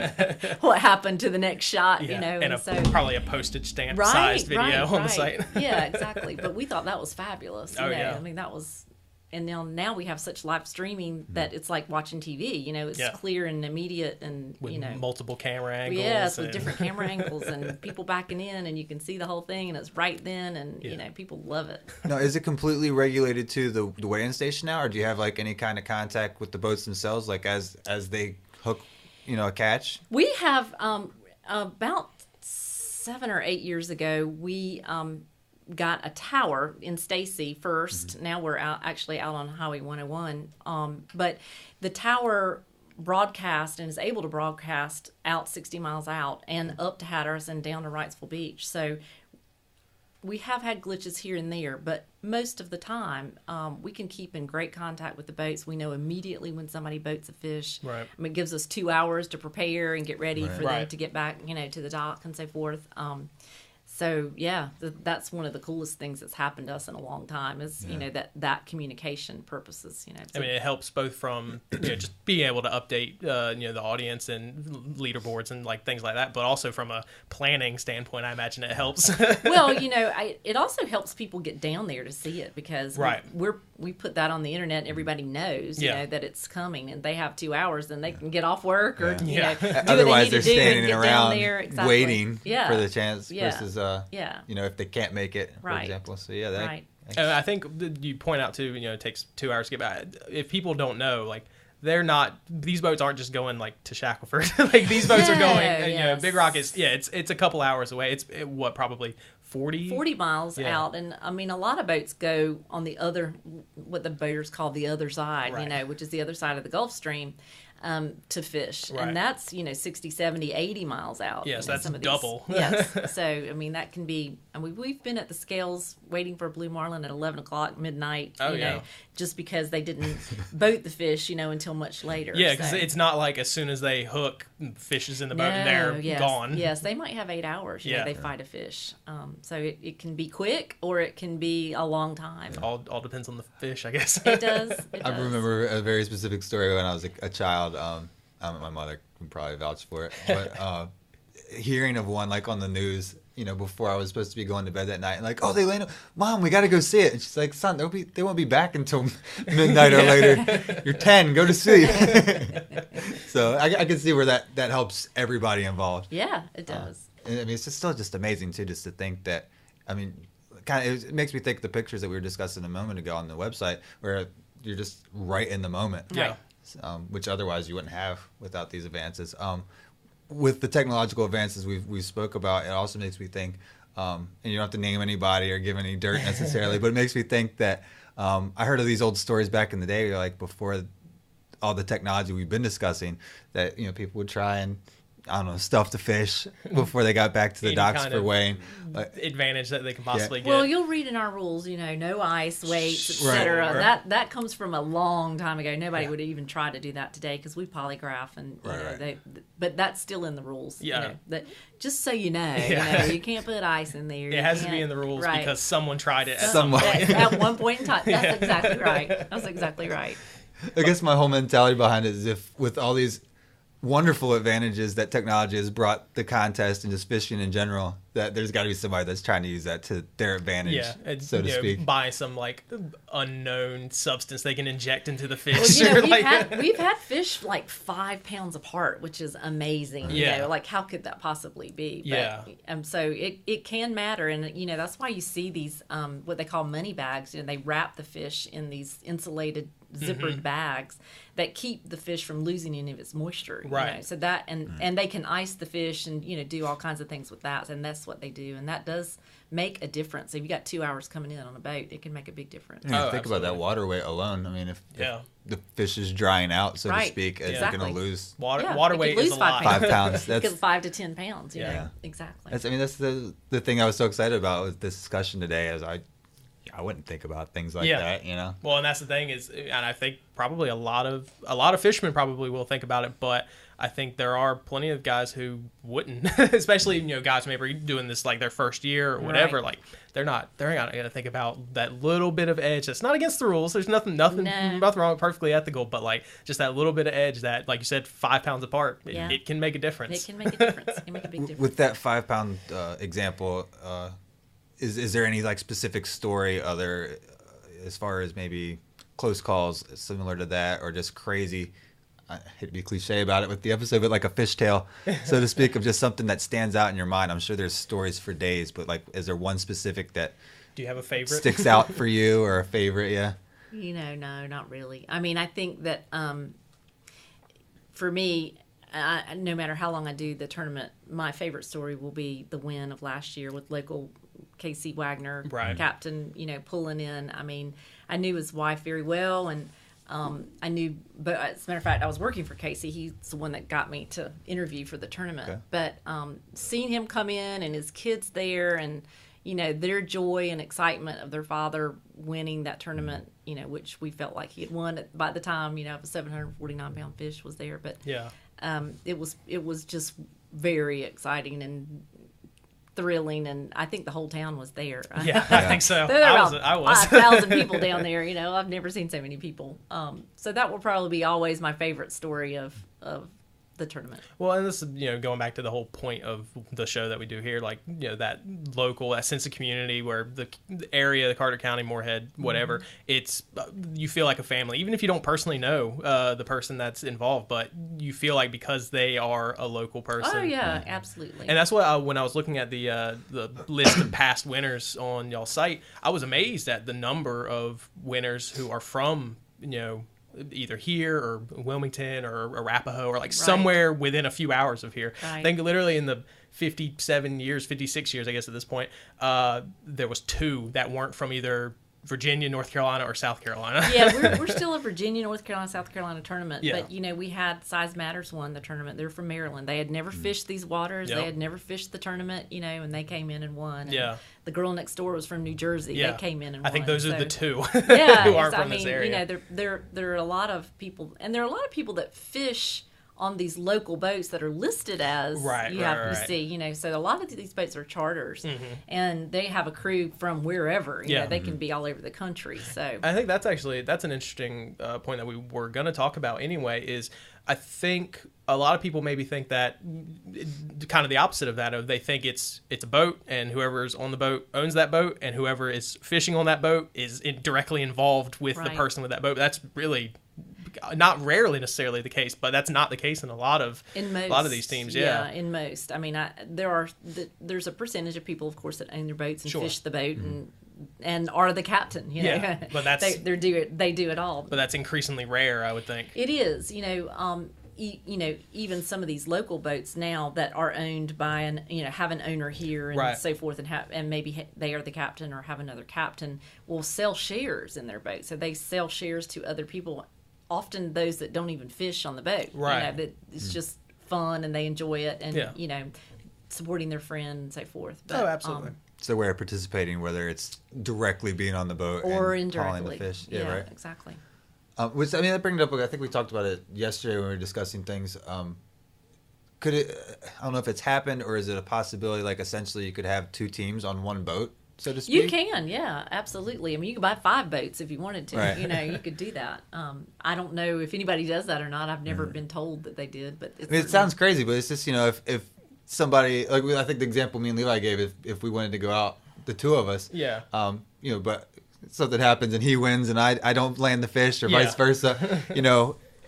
what happened to the next shot,
and probably a postage stamp sized video on the site.
Yeah, exactly. But we thought that was fabulous. Yeah. I mean, that was, and now we have such live streaming that it's like watching TV. It's clear and immediate, and
with multiple camera angles.
Yes, with different camera angles and people backing in, and you can see the whole thing, and it's right then, and people love it.
Now, is it completely regulated to the weigh-in station now, or do you have like any kind of contact with the boats themselves, like as they hook, a catch?
We have about 7 or 8 years ago, we got a tower in Stacy first. Mm-hmm. Now we're out on Highway 101. But the tower broadcast and is able to broadcast out 60 miles out and up to Hatteras and down to Wrightsville Beach. So we have had glitches here and there, but most of the time we can keep in great contact with the boats. We know immediately when somebody boats a fish.
Right.
It gives us 2 hours to prepare and get ready for them to get back, to the dock and so forth. So that's one of the coolest things that's happened to us in a long time is that communication purposes.
I mean, it helps both from just being able to update the audience and leaderboards and like things like that, but also from a planning standpoint, I imagine it helps.
Well, it also helps people get down there to see it because we put that on the internet. And everybody knows that it's coming, and they have 2 hours, and they can get off work or do
otherwise
they're
standing around
exactly.
waiting for the chance versus if they can't make it, for
right.
example. So
and I think you point out too, it takes 2 hours to get back. If people don't know, like these boats aren't just going like to Shackleford. Like these boats are going, Big Rock is, it's a couple hours away. It's probably 40
miles out. And I mean, a lot of boats go on the other, what the boaters call the other side, which is the other side of the Gulf Stream. To fish, and that's 60, 70, 80 miles out.
Yes, that's double.
Yes, so I mean that can be. I mean, we've been at the scales waiting for a blue marlin at 11 o'clock midnight. Just because they didn't boat the fish, until much later.
Yeah, because it's not like as soon as they hook, fish is in the boat and they're gone.
Yes, they might have 8 hours. They fight a fish. So it can be quick or it can be a long time.
All depends on the fish, I guess.
It does.
I remember a very specific story when I was a child. My mother can probably vouch for it, but hearing of one like on the news, before I was supposed to be going to bed that night, and like, oh, they landed, Mom, we got to go see it. And she's like, son, they won't be back until midnight or later. You're 10, go to sleep. So I can see where that helps everybody involved.
Yeah, it does.
I mean, it's still just amazing too, just to think that. I mean, it makes me think of the pictures that we were discussing a moment ago on the website, where you're just right in the moment.
Yeah.
Which otherwise you wouldn't have without these advances. With the technological advances we spoke about, it also makes me think, and you don't have to name anybody or give any dirt necessarily, but it makes me think that I heard of these old stories back in the day, like before all the technology we've been discussing, that people would try and stuff the fish before they got back to the docks for weighing.
Advantage that they can possibly get.
Well, you'll read in our rules, no ice, weights, etc.
Right.
That comes from a long time ago. Nobody would even try to do that today because we polygraph and but that's still in the rules.
Yeah.
That just so you know, you can't put ice in there.
It has to be in the rules because someone tried it
at one point in time. That's exactly right. That's exactly right.
I guess my whole mentality behind it is if with all these wonderful advantages that technology has brought the contest and just fishing in general, that there's got to be somebody that's trying to use that to their advantage, so to speak.
Buy some like unknown substance they can inject into the fish.
Well, we've had fish like 5 pounds apart, which is amazing. Like how could that possibly be? But, so it can matter, and that's why you see these what they call money bags. They wrap the fish in these insulated zippered bags that keep the fish from losing any of its moisture.
Right.
You know? So that, and they can ice the fish and, do all kinds of things with that. And that's what they do. And that does make a difference. If you got 2 hours coming in on a boat, it can make a big difference.
Yeah, think about that water weight alone. I mean, if the fish is drying out, so to speak, it's going to lose
water weight is a lot.
5 pounds. That's
5 to 10 pounds. You know? Exactly.
That's the thing I was so excited about with this discussion today. Is I wouldn't think about things like that,
Well, and that's the thing is, and I think probably a lot of fishermen probably will think about it, but I think there are plenty of guys who wouldn't, especially guys maybe doing this like their first year or whatever.
Right.
Like they're not gonna think about that little bit of edge. That's not against the rules. There's nothing wrong, perfectly ethical, but like just that little bit of edge that, like you said, 5 pounds apart, it can make a difference.
It can make a difference. It can make a big difference.
With that 5 pound example, is there any like specific story as far as maybe close calls similar to that, or just crazy? I hate to be cliche about it with the episode, but like a fishtail, so to speak, of just something that stands out in your mind. I'm sure there's stories for days, but like, is there one specific that
do you have a favorite
sticks out for you, or a favorite? Yeah.
No, not really. I mean, I think that for me, no matter how long I do the tournament, my favorite story will be the win of last year with local Casey Wagner, captain, pulling in. I mean, I knew his wife very well, and I knew, but as a matter of fact, I was working for Casey. He's the one that got me to interview for the tournament. Okay. But seeing him come in and his kids there, and their joy and excitement of their father winning that tournament, which we felt like he had won by the time a 749-pound fish was there. But it was just very exciting and thrilling, and I think the whole town was there.
Yeah, I think so.
There were I was 5,000 people down there. I've never seen so many people. So that will probably be always my favorite story of the tournament.
Well, and this is, going back to the whole point of the show that we do here, like, that sense of community where the area, the Carter County, Moorhead, whatever, it's, you feel like a family, even if you don't personally know the person that's involved, but you feel like because they are a local person.
Oh, yeah, absolutely.
And that's what when I was looking at the list of past winners on y'all's site, I was amazed at the number of winners who are from, either here or Wilmington or Arapahoe or like somewhere within a few hours of here. I think literally in the 56 years, I guess at this point, there was 2 that weren't from either Virginia, North Carolina, or South Carolina.
Yeah, we're still a Virginia, North Carolina, South Carolina tournament.
Yeah.
But, we had Size Matters won the tournament. They're from Maryland. They had never fished these waters. Yep. They had never fished the tournament, and they came in and won. And the girl next door was from New Jersey. Yeah. They came in and won.
I think those are the 2
yeah,
who aren't from this area.
There are a lot of people, and there are a lot of people that fish on these local boats that are listed as you see, so a lot of these boats are charters, and they have a crew from wherever. They can be all over the country. So
I think that's an interesting point that we were going to talk about anyway. Is I think a lot of people maybe think that kind of the opposite of that. They think it's a boat, and whoever's on the boat owns that boat, and whoever is fishing on that boat is directly involved with the person with that boat. That's really not rarely necessarily the case, but that's not the case in a lot of these teams. Yeah,
in most. I mean, there's a percentage of people, of course, that own their boats and fish the boat and are the captain.
Yeah, but that's
they do it all.
But that's increasingly rare, I would think.
It is. Even some of these local boats now that are owned by have an owner here and so forth, and maybe they are the captain or have another captain, will sell shares in their boat. So they sell shares to other people. Often those that don't even fish on the boat. Right. That it's just fun and they enjoy it, and supporting their friend and so forth. But,
absolutely.
It's a way of participating, whether it's directly being on the boat or and
indirectly.
Hauling the fish.
Yeah,
right.
Exactly.
That brings up. I think we talked about it yesterday when we were discussing things. Could it? I don't know if it's happened, or is it a possibility? Like essentially, you could have 2 teams on one boat, so to speak.
You can, yeah, absolutely. I mean, you could buy 5 boats if you wanted to.
Right.
You could do that. I don't know if anybody does that or not. I've never been told that they did, but
it sounds crazy. But it's just if somebody like I think the example me and Levi gave, if we wanted to go out, the 2 of us, but something happens and he wins and I don't land the fish or vice versa,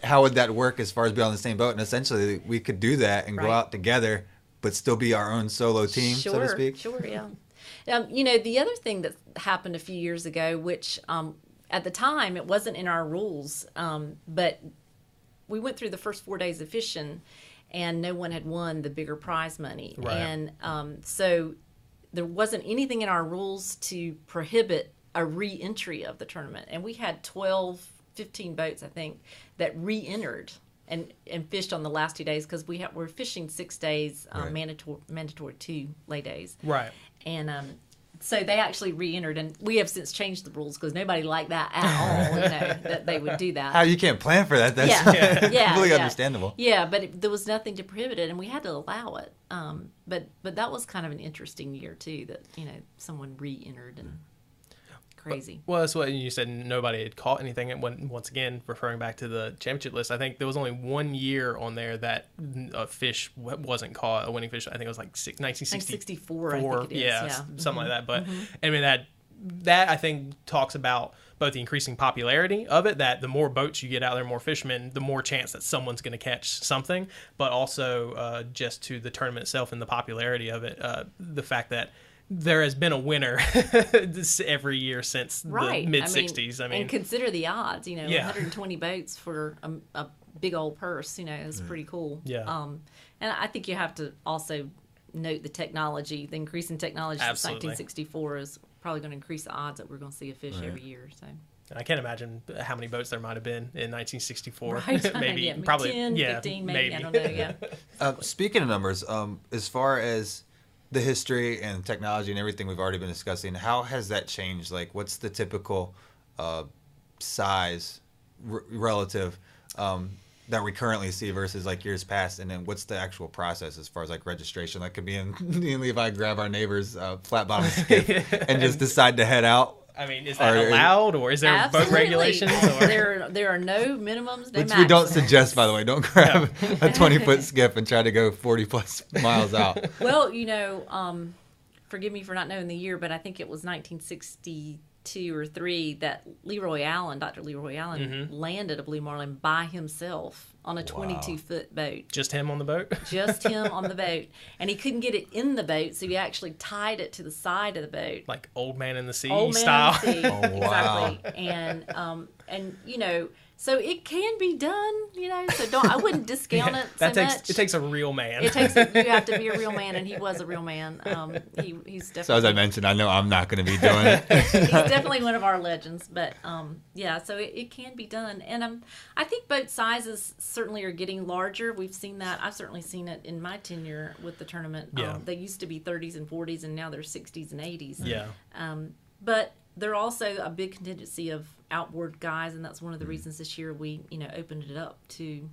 how would that work as far as being on the same boat? And essentially we could do that and go out together, but still be our own solo team, so to speak.
Sure, yeah. The other thing that happened a few years ago, which at the time, it wasn't in our rules, but we went through the first 4 days of fishing, and no one had won the bigger prize money.
Right.
And so there wasn't anything in our rules to prohibit a re-entry of the tournament. And we had 15 boats, I think, that re-entered and fished on the last 2 days, because we're fishing 6 days, mandatory 2 lay days.
Right.
And so they actually re-entered, and we have since changed the rules because nobody liked that at all, that they would do that.
How you can't plan for that? That's completely understandable.
Yeah, but there was nothing to prohibit it, and we had to allow it. But that was kind of an interesting year too, that someone re-entered and crazy.
Well, that's what you said. Nobody had caught anything. And once again, referring back to the championship list, I think there was only 1 year on there that a fish wasn't caught, a winning fish. I think it was like 1964.
I think it is. Yeah,
something like that. But I mean, that I think talks about both the increasing popularity of it, that the more boats you get out there, more fishermen, the more chance that someone's going to catch something, but also just to the tournament itself and the popularity of it, the fact that there has been a winner every year since the mid-'60s. I mean,
and consider the odds, 120 boats for a big old purse, is pretty cool.
Yeah.
And I think you have to also note the technology, the increase in technology since 1964 is probably going to increase the odds that we're going to see a fish every year. So
I can't imagine how many boats there might have been in 1964.
Right.
Maybe, probably
10, 15, maybe. I don't know, yeah.
Speaking of numbers, as far as the history and technology and everything we've already been discussing, how has that changed? Like, what's the typical size relative that we currently see versus like years past? And then what's the actual process as far as like registration? Like, could me and Levi grab our neighbor's flat bottom skiff and just decide to head out?
I mean, is that allowed, or is there
absolutely.
boat regulations? Or?
There are no minimums, no
Which
maximums.
we don't suggest, by the way. Don't grab a 20-foot skiff and try to go 40-plus miles out.
Well, forgive me for not knowing the year, but I think it was 1962 or 3 that Dr. Leroy Allen, landed a blue marlin by himself on a 22-foot boat.
Just him on the boat?
Just him on the boat. And he couldn't get it in the boat, so he actually tied it to the side of the boat.
Like Old Man in the Sea
Old
style.
Man in the Sea.
Oh, wow.
Exactly. And so it can be done, so I wouldn't discount it so much.
It takes a real man.
You have to be a real man, and he was a real man. He's definitely.
So as I mentioned, I know I'm not going to be doing it.
He's definitely one of our legends, but so it can be done, and I think boat sizes certainly are getting larger. We've seen that. I've certainly seen it in my tenure with the tournament.
Yeah.
They used to be 30s and 40s, and now they're 60s and 80s.
Yeah.
But they're also a big contingency of outboard guys, and that's one of the reasons this year we opened it up to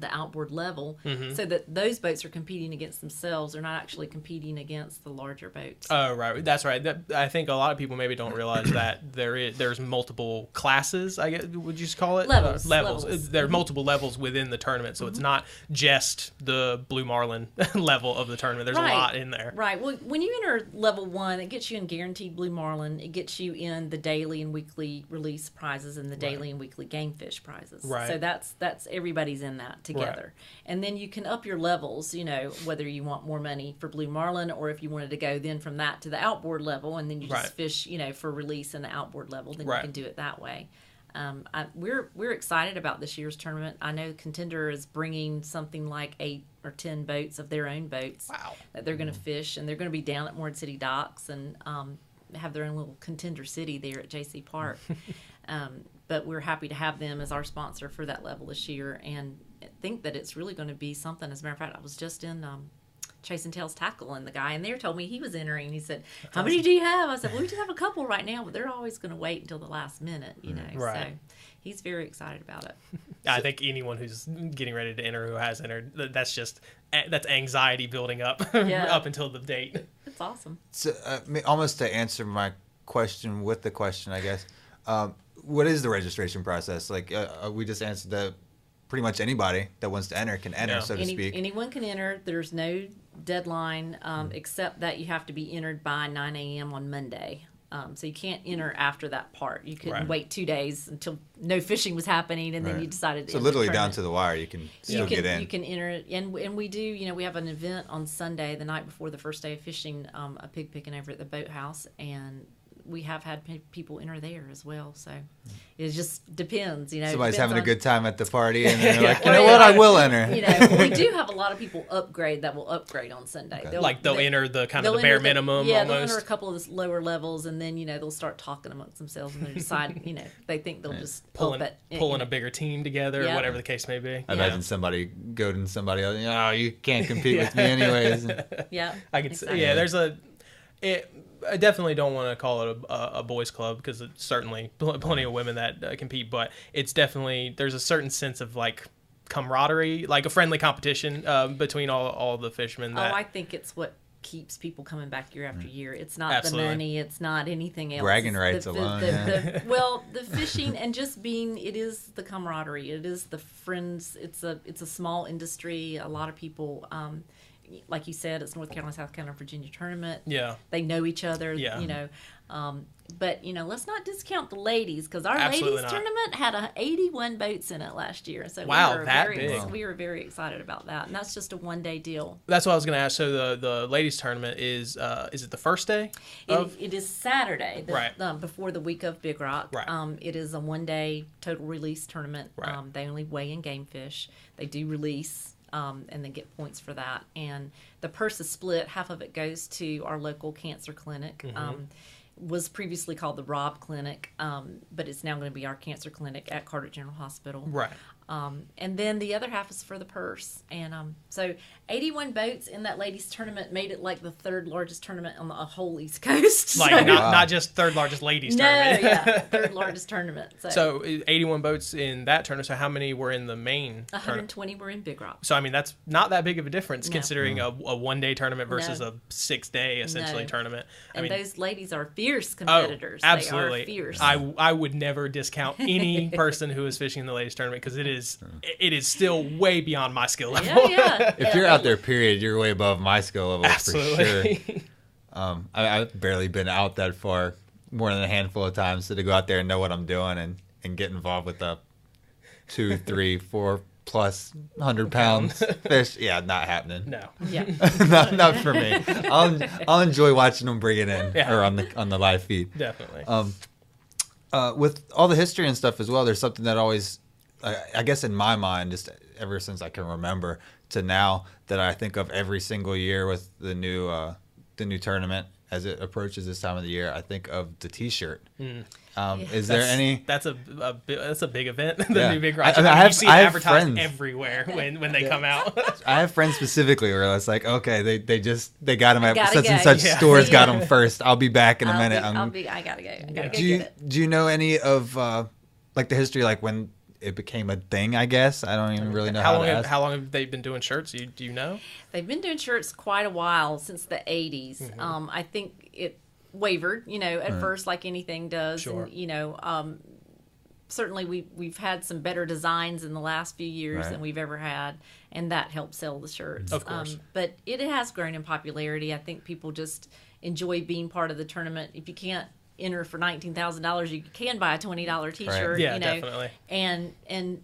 the outboard level, so that those boats are competing against themselves. They're not actually competing against the larger boats.
Oh, right. That's right. I think a lot of people maybe don't realize that there's multiple classes, I guess, would you just call it?
Levels.
There are multiple levels within the tournament, so it's not just the Blue Marlin level of the tournament. There's a lot in there.
Right. Well, when you enter level 1, it gets you in guaranteed Blue Marlin. It gets you in the daily and weekly release prizes and the daily and weekly game fish prizes.
Right.
So that's everybody's in that together. Right. And then you can up your levels, whether you want more money for Blue Marlin or if you wanted to go then from that to the outboard level, and then you just fish, for release in the outboard level, then you can do it that way. We're excited about this year's tournament. I know Contender is bringing something like 8 or 10 boats of their own boats that they're going to fish, and they're going to be down at Moore City Docks and have their own little Contender City there at JC Park. But we're happy to have them as our sponsor for that level this year, and think that it's really going to be something. As a matter of fact, I was just in Chasing Tails Tackle, and the guy in there told me he was entering. He said, "How many do you have?" I said, "Well, we just have a couple right now, but they're always going to wait until the last minute,
Right.
So he's very excited about it.
I think anyone who's getting ready to enter, who has entered, that's anxiety building up up until the date.
It's awesome.
So, almost to answer my question with the question, I guess, what is the registration process? Like, we just answered that pretty much anybody that wants to enter can enter, so to speak.
Anyone can enter. There's no deadline, except that you have to be entered by 9 a.m. on Monday. So you can't enter after that part. You couldn't wait 2 days until no fishing was happening, and then you decided to
So literally down to the wire, you can still get in.
You can enter it. And we do, we have an event on Sunday, the night before the first day of fishing, a pig picking over at the boathouse, and we have had people enter there as well. So it just depends, you know.
Somebody's
depends
having a
on-
good time at the party, and they're like,
Yeah.
you know what, I will enter.
You know, we do have a lot of people that will upgrade on Sunday.
Okay.
They'll enter the kind of
they'll
the bare
enter
minimum
Yeah,
almost.
they'll enter a couple of the lower levels, and then, you know, they'll start talking amongst themselves, and they decide, you know, they think they'll just
pulling
up it.
a bigger team together,
Yeah.
whatever the case may be.
I imagine somebody goading somebody else. Oh, you can't compete with me anyways.
Yeah,
I could
exactly.
say, yeah. I definitely don't want to call it a boys' club because it's certainly plenty of women that compete, but it's definitely there's a certain sense of like camaraderie, like a friendly competition between all the fishermen. That,
I think it's what keeps people coming back year after year. It's not
Absolutely.
the money. It's not anything else.
Bragging
It's
rights alone,
well, the fishing and just being. It is the camaraderie. It is the friends. It's a small industry. A lot of people. Like you said, it's North Carolina, South Carolina, Virginia tournament.
Yeah.
They know each other.
Yeah.
You know. But, you know, let's not discount the ladies, because our
Absolutely
ladies
not.
tournament had 81 boats in it last year. So
Wow, that big.
we were very excited about that. And that's just a one-day deal.
That's what I was going to ask. So the ladies tournament is it the first day?
It is Saturday,
Right.
Before the week of Big Rock.
Right.
It is a one-day total release tournament.
Right.
They only weigh in game fish. They do release, and then get points for that. And the purse is split. Half of it goes to our local cancer clinic. Was previously called the Robb Clinic, but it's now going to be our cancer clinic at Carter General Hospital.
Right.
And then the other half is for the purse. And so 81 boats in that ladies tournament made it like the third largest tournament on the whole East Coast.
Like
So-
not just third largest ladies
no,
tournament.
yeah, third largest tournament.
So 81 boats in that tournament. So how many were in the main tournament?
120 were in Big Rock.
So I mean that's not that big of a difference
No.
considering a 1 day tournament versus
No.
a 6 day essentially
No.
tournament. I
And
mean,
those ladies are fierce competitors.
absolutely.
They are fierce.
I would never discount any person who is fishing in the ladies tournament because it is still way beyond my skill level.
yeah.
If you're out there, period, you're way above my skill level
Absolutely.
for sure. I've barely been out that far, more than a handful of times. So to go out there and know what I'm doing and get involved with a 2, 3, 4 plus 100-pound fish, yeah, not happening.
No.
Yeah.
not for me. I'll enjoy watching them bring it in
Yeah.
or on the live feed.
Definitely.
With all the history and stuff as well, there's something that always, I guess in my mind, just ever since I can remember to now, that I think of every single year with the new tournament as it approaches this time of the year. I think of the T-shirt. Is there any?
That's a big event. The
Yeah.
new Big Rock.
I mean,
You see it
I have
advertised
friends.
everywhere when they come out.
I have friends specifically where it's like, okay, they got them at
Gotta
such and
go.
such
Yeah.
stores. Got them first. I'll be back in a minute.
I gotta go. I gotta go
Do you
get it.
do you know any of like the history, like when it became a thing? I guess I don't even really know how to ask.
How long have they been doing shirts? Do you know?
They've been doing shirts quite a while, since the 80s.
Mm-hmm.
I think it wavered, you know, at first, like anything does.
Sure.
And, you know, certainly we've had some better designs in the last few years
Right.
than we've ever had, and that helps sell the shirts.
Of course.
But it has grown in popularity. I think people just enjoy being part of the tournament. If you can't enter for $19,000, you can buy a $20 T-shirt.
Yeah,
you know,
definitely.
and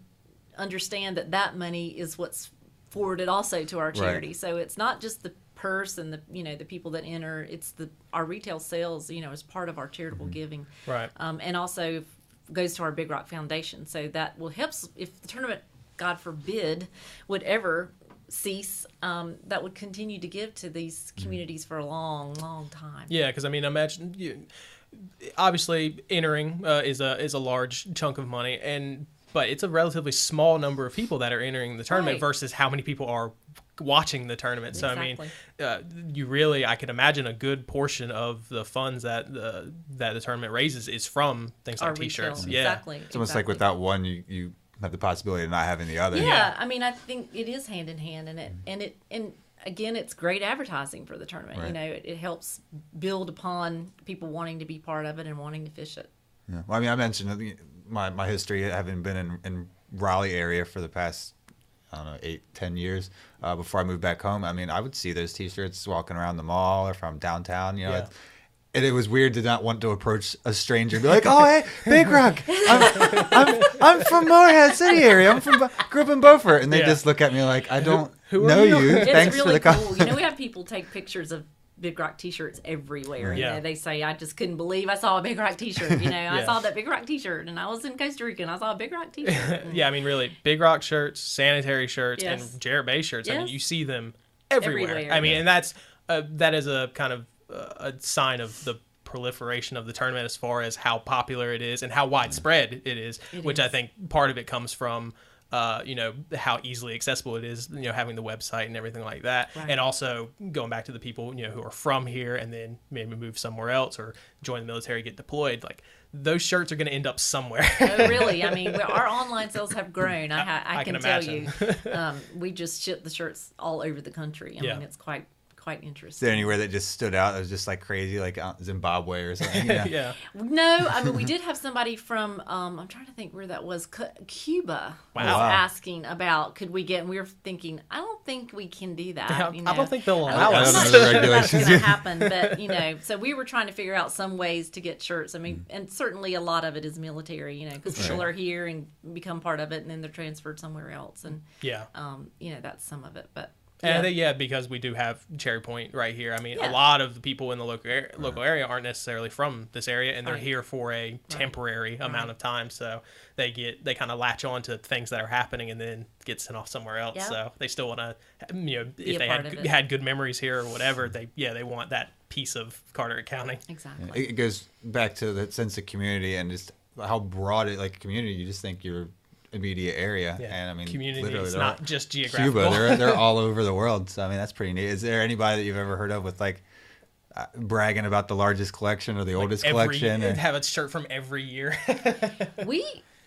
understand that money is what's forwarded also to our charity.
Right.
So it's not just the purse and the people that enter. It's our retail sales, as part of our charitable giving.
Right.
And also goes to our Big Rock Foundation. So that will help if the tournament, God forbid, would ever cease, that would continue to give to these communities for a long, long time.
Yeah, because I mean, imagine obviously entering is a large chunk of money, but it's a relatively small number of people that are entering the tournament
Right.
versus how many people are watching the tournament. So
Exactly.
I mean, I can imagine a good portion of the funds that the tournament raises is from things
Our
like T-shirts.
retail.
Yeah,
Exactly.
It's almost like without one, you have the possibility of not having the other.
Yeah, I mean, I think it is hand in hand, and again, it's great advertising for the tournament.
Right.
It helps build upon people wanting to be part of it and wanting to fish it.
Yeah. Well, I mean, I mentioned my history, having been in Raleigh area for the past, I don't know, 8-10 years before I moved back home. I mean, I would see those T-shirts walking around the mall or from downtown.
Yeah.
And it was weird to not want to approach a stranger and be like, "Oh, hey, Big Rock, I'm from Morehead City area. Grew up in Beaufort," and they
Yeah.
just look at me like, "I don't
Who are
know
you?"
you.
It's
Thanks
really
for the
cool. We have people take pictures of Big Rock T-shirts everywhere.
Right.
You
Yeah.
know, they say, I just couldn't believe I saw a Big Rock T-shirt. You know, I saw that Big Rock T-shirt, and I was in Costa Rica, and I saw a Big Rock T-shirt.
Yeah, I mean, really, Big Rock shirts, sanitary shirts,
Yes.
and Jarrett Bay shirts. I mean,
Yes.
you see them everywhere.
Everywhere.
I mean, and that is a kind of a sign of the proliferation of the tournament as far as how popular it is and how widespread it is, which I think part of it comes from how easily accessible it is, having the website and everything like that.
Right.
And also going back to the people, who are from here and then maybe move somewhere else or join the military, get deployed, like those shirts are going to end up somewhere.
Oh, really? I mean, our online sales have grown. I can tell
imagine.
you. We just ship the shirts all over the country. I mean, it's quite
Is
interesting.
there anywhere that just stood out that was just like crazy, like Zimbabwe or something? Yeah.
Yeah.
No, I mean, we did have somebody from, I'm trying to think where that was, Cuba was
Wow.
asking about, could we get, and we were thinking, I don't think we can do that.
I don't think they'll
I'm
allow
I
not
don't
us.
know
sure
the
that's
regulations.
going to happen, but, so we were trying to figure out some ways to get shirts. I mean, and certainly a lot of it is military, because people are here and become part of it, and then they're transferred somewhere else. And,
Yeah.
that's some of it, but.
And I think, because we do have Cherry Point right here. I mean,
Yeah.
a lot of the people in the local area aren't necessarily from this area, and they're
Right.
here for a temporary amount of time. So they kind of latch on to things that are happening and then get sent off somewhere else.
Yeah.
So they still want to, if
a
they
part of it.
had good memories here or whatever, they want that piece of Carteret County.
Exactly.
It goes back to that sense of community and just how broad it, like community, you just think your immediate area.
Yeah.
And I mean,
community
literally
is
they're
not
all-
just geographical.
Cuba, they're all over the world. So I mean, that's pretty neat. Is there anybody that you've ever heard of with like bragging about the largest collection or the oldest collection? Or...
Have a shirt from every year.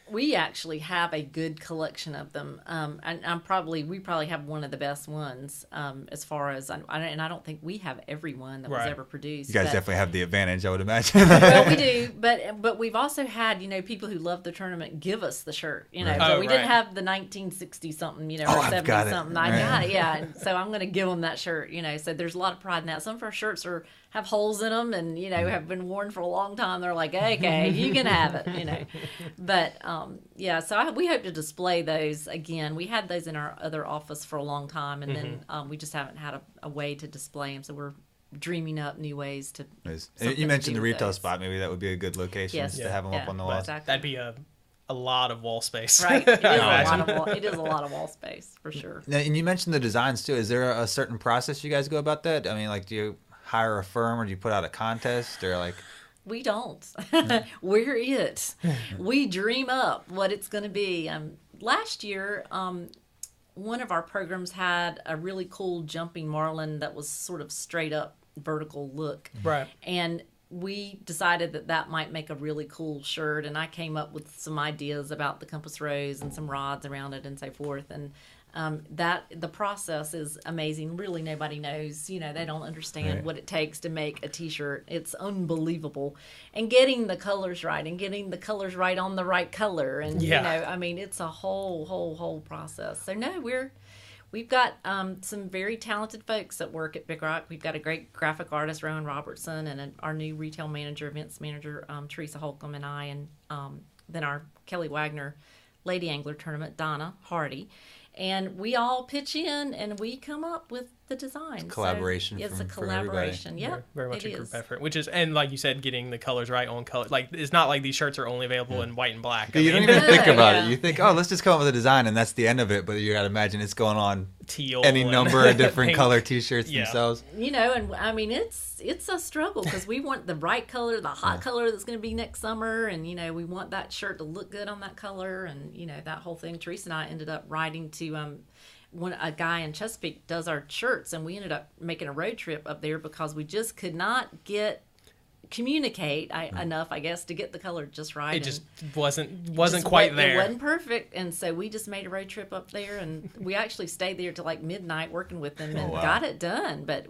We actually have a good collection of them, and we probably have one of the best ones as far as and I don't think we have every one that was
Right.
ever produced.
You guys
but-
definitely have the advantage, I would imagine.
Well, we do, but we've also had people who love the tournament give us the shirt.
Right.
But
Oh,
we didn't
right.
have the 1960 something, or
I've
70
got it.
something.
Right.
I got it, yeah. And so I'm going to give them that shirt. So there's a lot of pride in that. Some of our shirts have holes in them, and have been worn for a long time. They're like, okay, you can have it. But yeah, so we hope to display those again. We had those in our other office for a long time, and then we just haven't had a way to display them. So we're dreaming up new ways to.
You mentioned the
do with
retail
those.
spot. Maybe that would be a good location
Yes.
to have them up on the
Yeah,
wall.
exactly.
That'd be a lot of wall space.
Right, it is a
Imagine.
lot of wall. It is a lot of wall space for sure.
Now, and you mentioned the designs too. Is there a certain process you guys go about that? I mean, like, do you hire a firm or do you put out a contest or like?
We don't. We're it. We dream up what it's going to be. Last year, one of our programs had a really cool jumping Marlin that was sort of straight up vertical look.
Right.
And we decided that might make a really cool shirt, and I came up with some ideas about the compass rose and some rods around it and so forth. And the process is amazing. Really, nobody knows. They don't understand
Right.
what it takes to make a T-shirt. It's unbelievable, and getting the colors right on the right color, and it's a whole process. So no, we've got some very talented folks that work at Big Rock. We've got a great graphic artist, Rowan Robertson, and our new retail manager, events manager, Teresa Holcomb, and I, and then our Kelly Wagner Lady Angler Tournament, Donna Hardy. And we all pitch in, and we come up with the design.
Collaboration
So it's a
from everybody.
collaboration. Yeah,
Very much
it
a group
is.
effort, which is, and like you said, getting the colors right on color. Like, it's not like these shirts are only available in white and black.
You don't
mean,
even think about
Yeah.
it. You think, oh, let's just come up with a design, and that's the end of it. But you got to imagine it's going on
teal.
any
and
number of different
pink.
color T-shirts
Yeah.
themselves.
And I mean, it's a struggle because we want the right color, the hot color that's going to be next summer, and we want that shirt to look good on that color, and that whole thing. Teresa and I ended up writing to when a guy in Chesapeake does our shirts, and we ended up making a road trip up there because we just could not communicate enough, I guess, to get the color just right.
It just wasn't
Just
quite
It
there.
wasn't perfect, and so we just made a road trip up there, and we actually stayed there till like midnight working with them and
wow.
got it done. But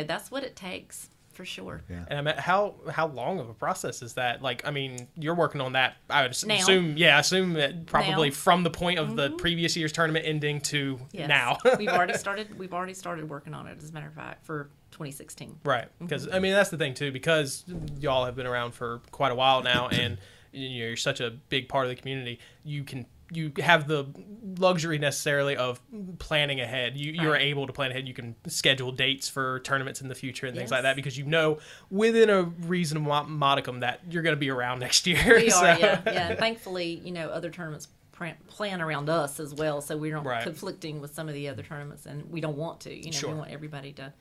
that's what it takes for sure.
Yeah.
And I mean, how long of a process is that? Like, I mean, you're working on that. I would
Now.
assume that probably
Now.
from the point of the previous year's tournament ending to
Yes.
now.
we've already started working on it. As a matter of fact, for 2016.
Right, because I mean that's the thing too, because y'all have been around for quite a while now, and you're such a big part of the community. You can you have the luxury necessarily of planning ahead. You're able to plan ahead. You can schedule dates for tournaments in the future and things like that because you know within a reasonable modicum that you're going to be around next year.
We are, yeah. And thankfully, other tournaments plan around us as well, so we're not conflicting with some of the other tournaments, and we don't want to. We want everybody to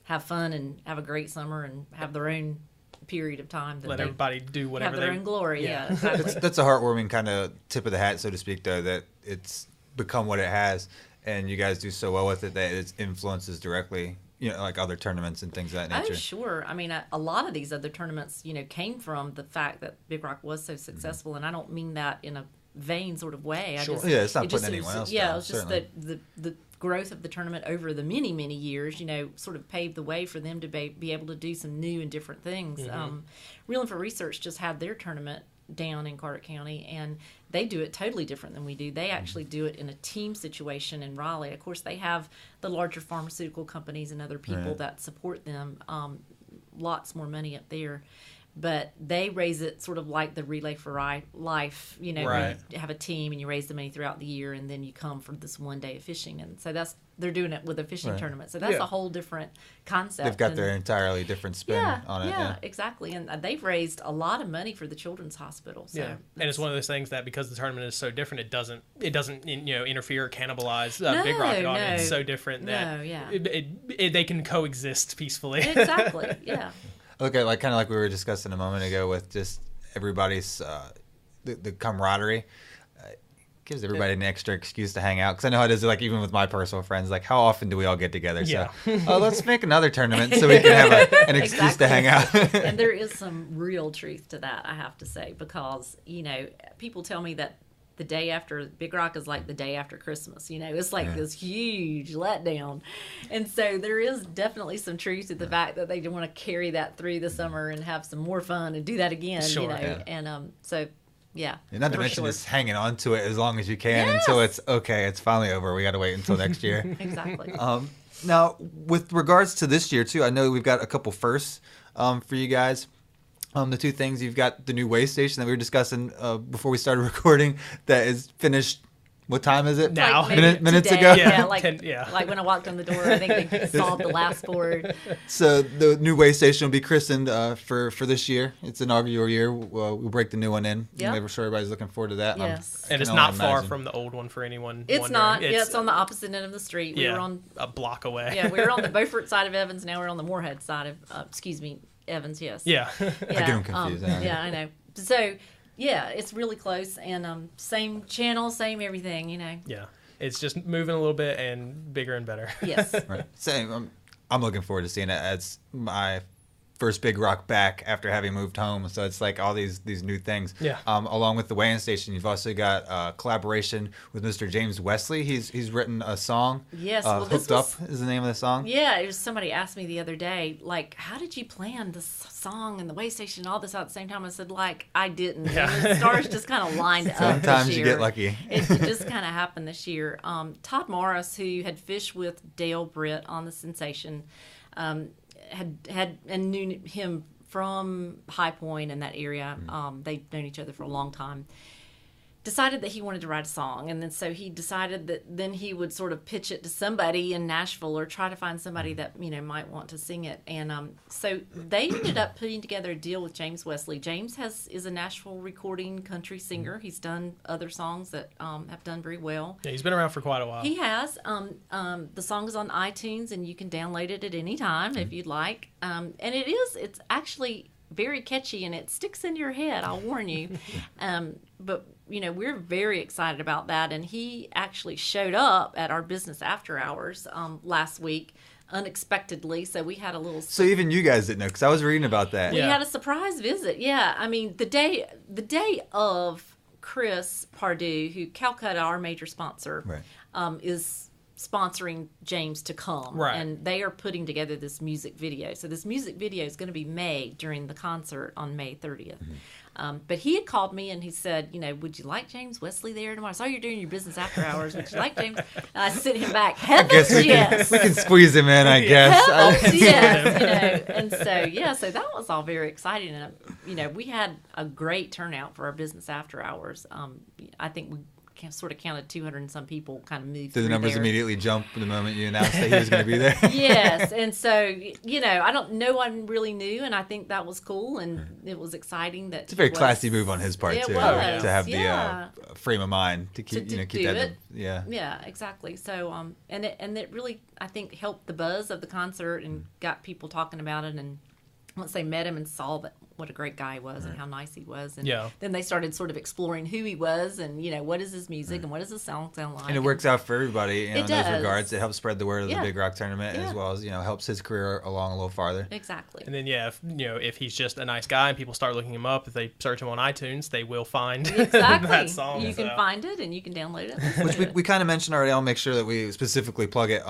have fun and have a great summer and have their own period of time. Let
everybody do whatever
have their own glory. Yeah, exactly.
That's a heartwarming kind of tip of the hat, so to speak, though, that it's become what it has, and you guys do so well with it that it influences directly, like other tournaments and things of that nature.
Oh, sure. I mean, a lot of these other tournaments, came from the fact that Big Rock was so successful, and I don't mean that in a vain sort of way.
It's not putting anyone else down.
Yeah, it was just that the growth of the tournament over the many, many years, sort of paved the way for them to be able to do some new and different things. Reeling for Research just had their tournament down in Carter County, and they do it totally different than we do. They actually do it in a team situation in Raleigh. Of course, they have the larger pharmaceutical companies and other people that support them. Lots more money up there. But they raise it sort of like the Relay for Life, you have a team and you raise the money throughout the year, and then you come for this one day of fishing. And so they're doing it with a fishing tournament. So that's a whole different concept.
They've got their entirely different spin on it.
Yeah, exactly. And they've raised a lot of money for the Children's Hospital. So
and it's one of those things that because the tournament is so different, it doesn't interfere or cannibalize Big Rocket on it. It's so different that they can coexist peacefully.
Exactly, yeah.
Okay, kind of like we were discussing a moment ago with just everybody's the camaraderie. Gives everybody an extra excuse to hang out, because I know how it is. Like even with my personal friends, like how often do we all get together?
Yeah.
So let's make another tournament so we can have an excuse to hang out.
And there is some real truth to that, I have to say, because people tell me that the day after Big Rock is like the day after Christmas. It's like this huge letdown. And so there is definitely some truth to the fact that they want to carry that through the summer and have some more fun and do that again, And so, yeah.
And not to mention just hanging on to it as long as you can until it's finally over. We got to wait until next year.
Exactly.
Now, with regards to this year, too, I know we've got a couple firsts for you guys. The two things, you've got the new weigh station that we were discussing before we started recording that is finished. What time is it?
Now.
Minutes
today.
ago?
Yeah, like when I walked in the door, I think they solved the last board.
So the new weigh station will be christened for this year. It's an inaugural year. We'll break the new one in.
Yep.
I'm sure everybody's looking forward to that.
Yes.
And it's not far from the old one for anyone
It's
wondering.
not. It's on the opposite end of the street. We were on
a block away.
Yeah, we were on the Beaufort side of Evans. Now we're on the Moorhead side of, Evans, yes.
Yeah.
I get them confused.
I know. So, yeah, it's really close, and same channel, same everything,
Yeah. It's just moving a little bit and bigger and better.
Yes.
Right. Same. I'm looking forward to seeing it. It's my first Big Rock back after having moved home, so it's like all these new things.
Yeah.
Along with the weighing station, you've also got a collaboration with Mr. James Wesley. He's written a song.
Yes.
Hooked Up is the name of the song.
Yeah. It was somebody asked me the other day, like, how did you plan this song and the weigh station and all this at the same time? I said, I didn't.
Yeah.
The stars just kind of lined up.
Sometimes
this year.
you get lucky.
It just kind of happened this year. Todd Morris, who had fished with Dale Britt on the Sensation, had and knew him from High Point and that area. They'd known each other for a long time. Decided that he wanted to write a song, and then so he decided that then he would sort of pitch it to somebody in Nashville or try to find somebody that might want to sing it. And so they ended up putting together a deal with James Wesley. James is a Nashville recording country singer. He's done other songs that have done very well.
Yeah, he's been around for quite a while.
He has. The song is on iTunes, and you can download it at any time if you'd like. And it's actually very catchy, and it sticks in your head, I'll warn you. But we're very excited about that, and he actually showed up at our business after hours last week unexpectedly, so we had a little...
So even you guys didn't know, because I was reading about that.
We had a surprise visit, yeah. I mean, the day of Chris Pardue, who Calcutta, our major sponsor, is sponsoring James to come, and they are putting together this music video. So this music video is going to be made during the concert on May 30th. But he had called me and he said, would you like James Wesley there tomorrow? I saw you're doing your business after hours. Would you like James? And I sent him back, heavens yes.
We can squeeze him in, I guess.
Heavens yes. And so that was all very exciting. And, we had a great turnout for our business after hours. I think we sort of counted 200 and some people kind of moved.
Did the numbers
there.
immediately jump the moment you announced that he was going to be there?
Yes, and so no one really knew, and I think that was cool, and it was exciting that
it's a very classy move on his part too, to have the frame of mind to keep keep that.
Yeah, exactly. So and it really, I think, helped the buzz of the concert and got people talking about it, and once they met him and saw what a great guy he was and how nice he was, and then they started sort of exploring who he was and what is his music and what does his song sound like.
And it works out for everybody in those regards. It helps spread the word of the Big Rock Tournament as well as helps his career along a little farther.
Exactly.
And then if he's just a nice guy and people start looking him up, if they search him on iTunes, they will find that song.
You can find it and you can download it.
Which we kind of mentioned already. I'll make sure that we specifically plug it.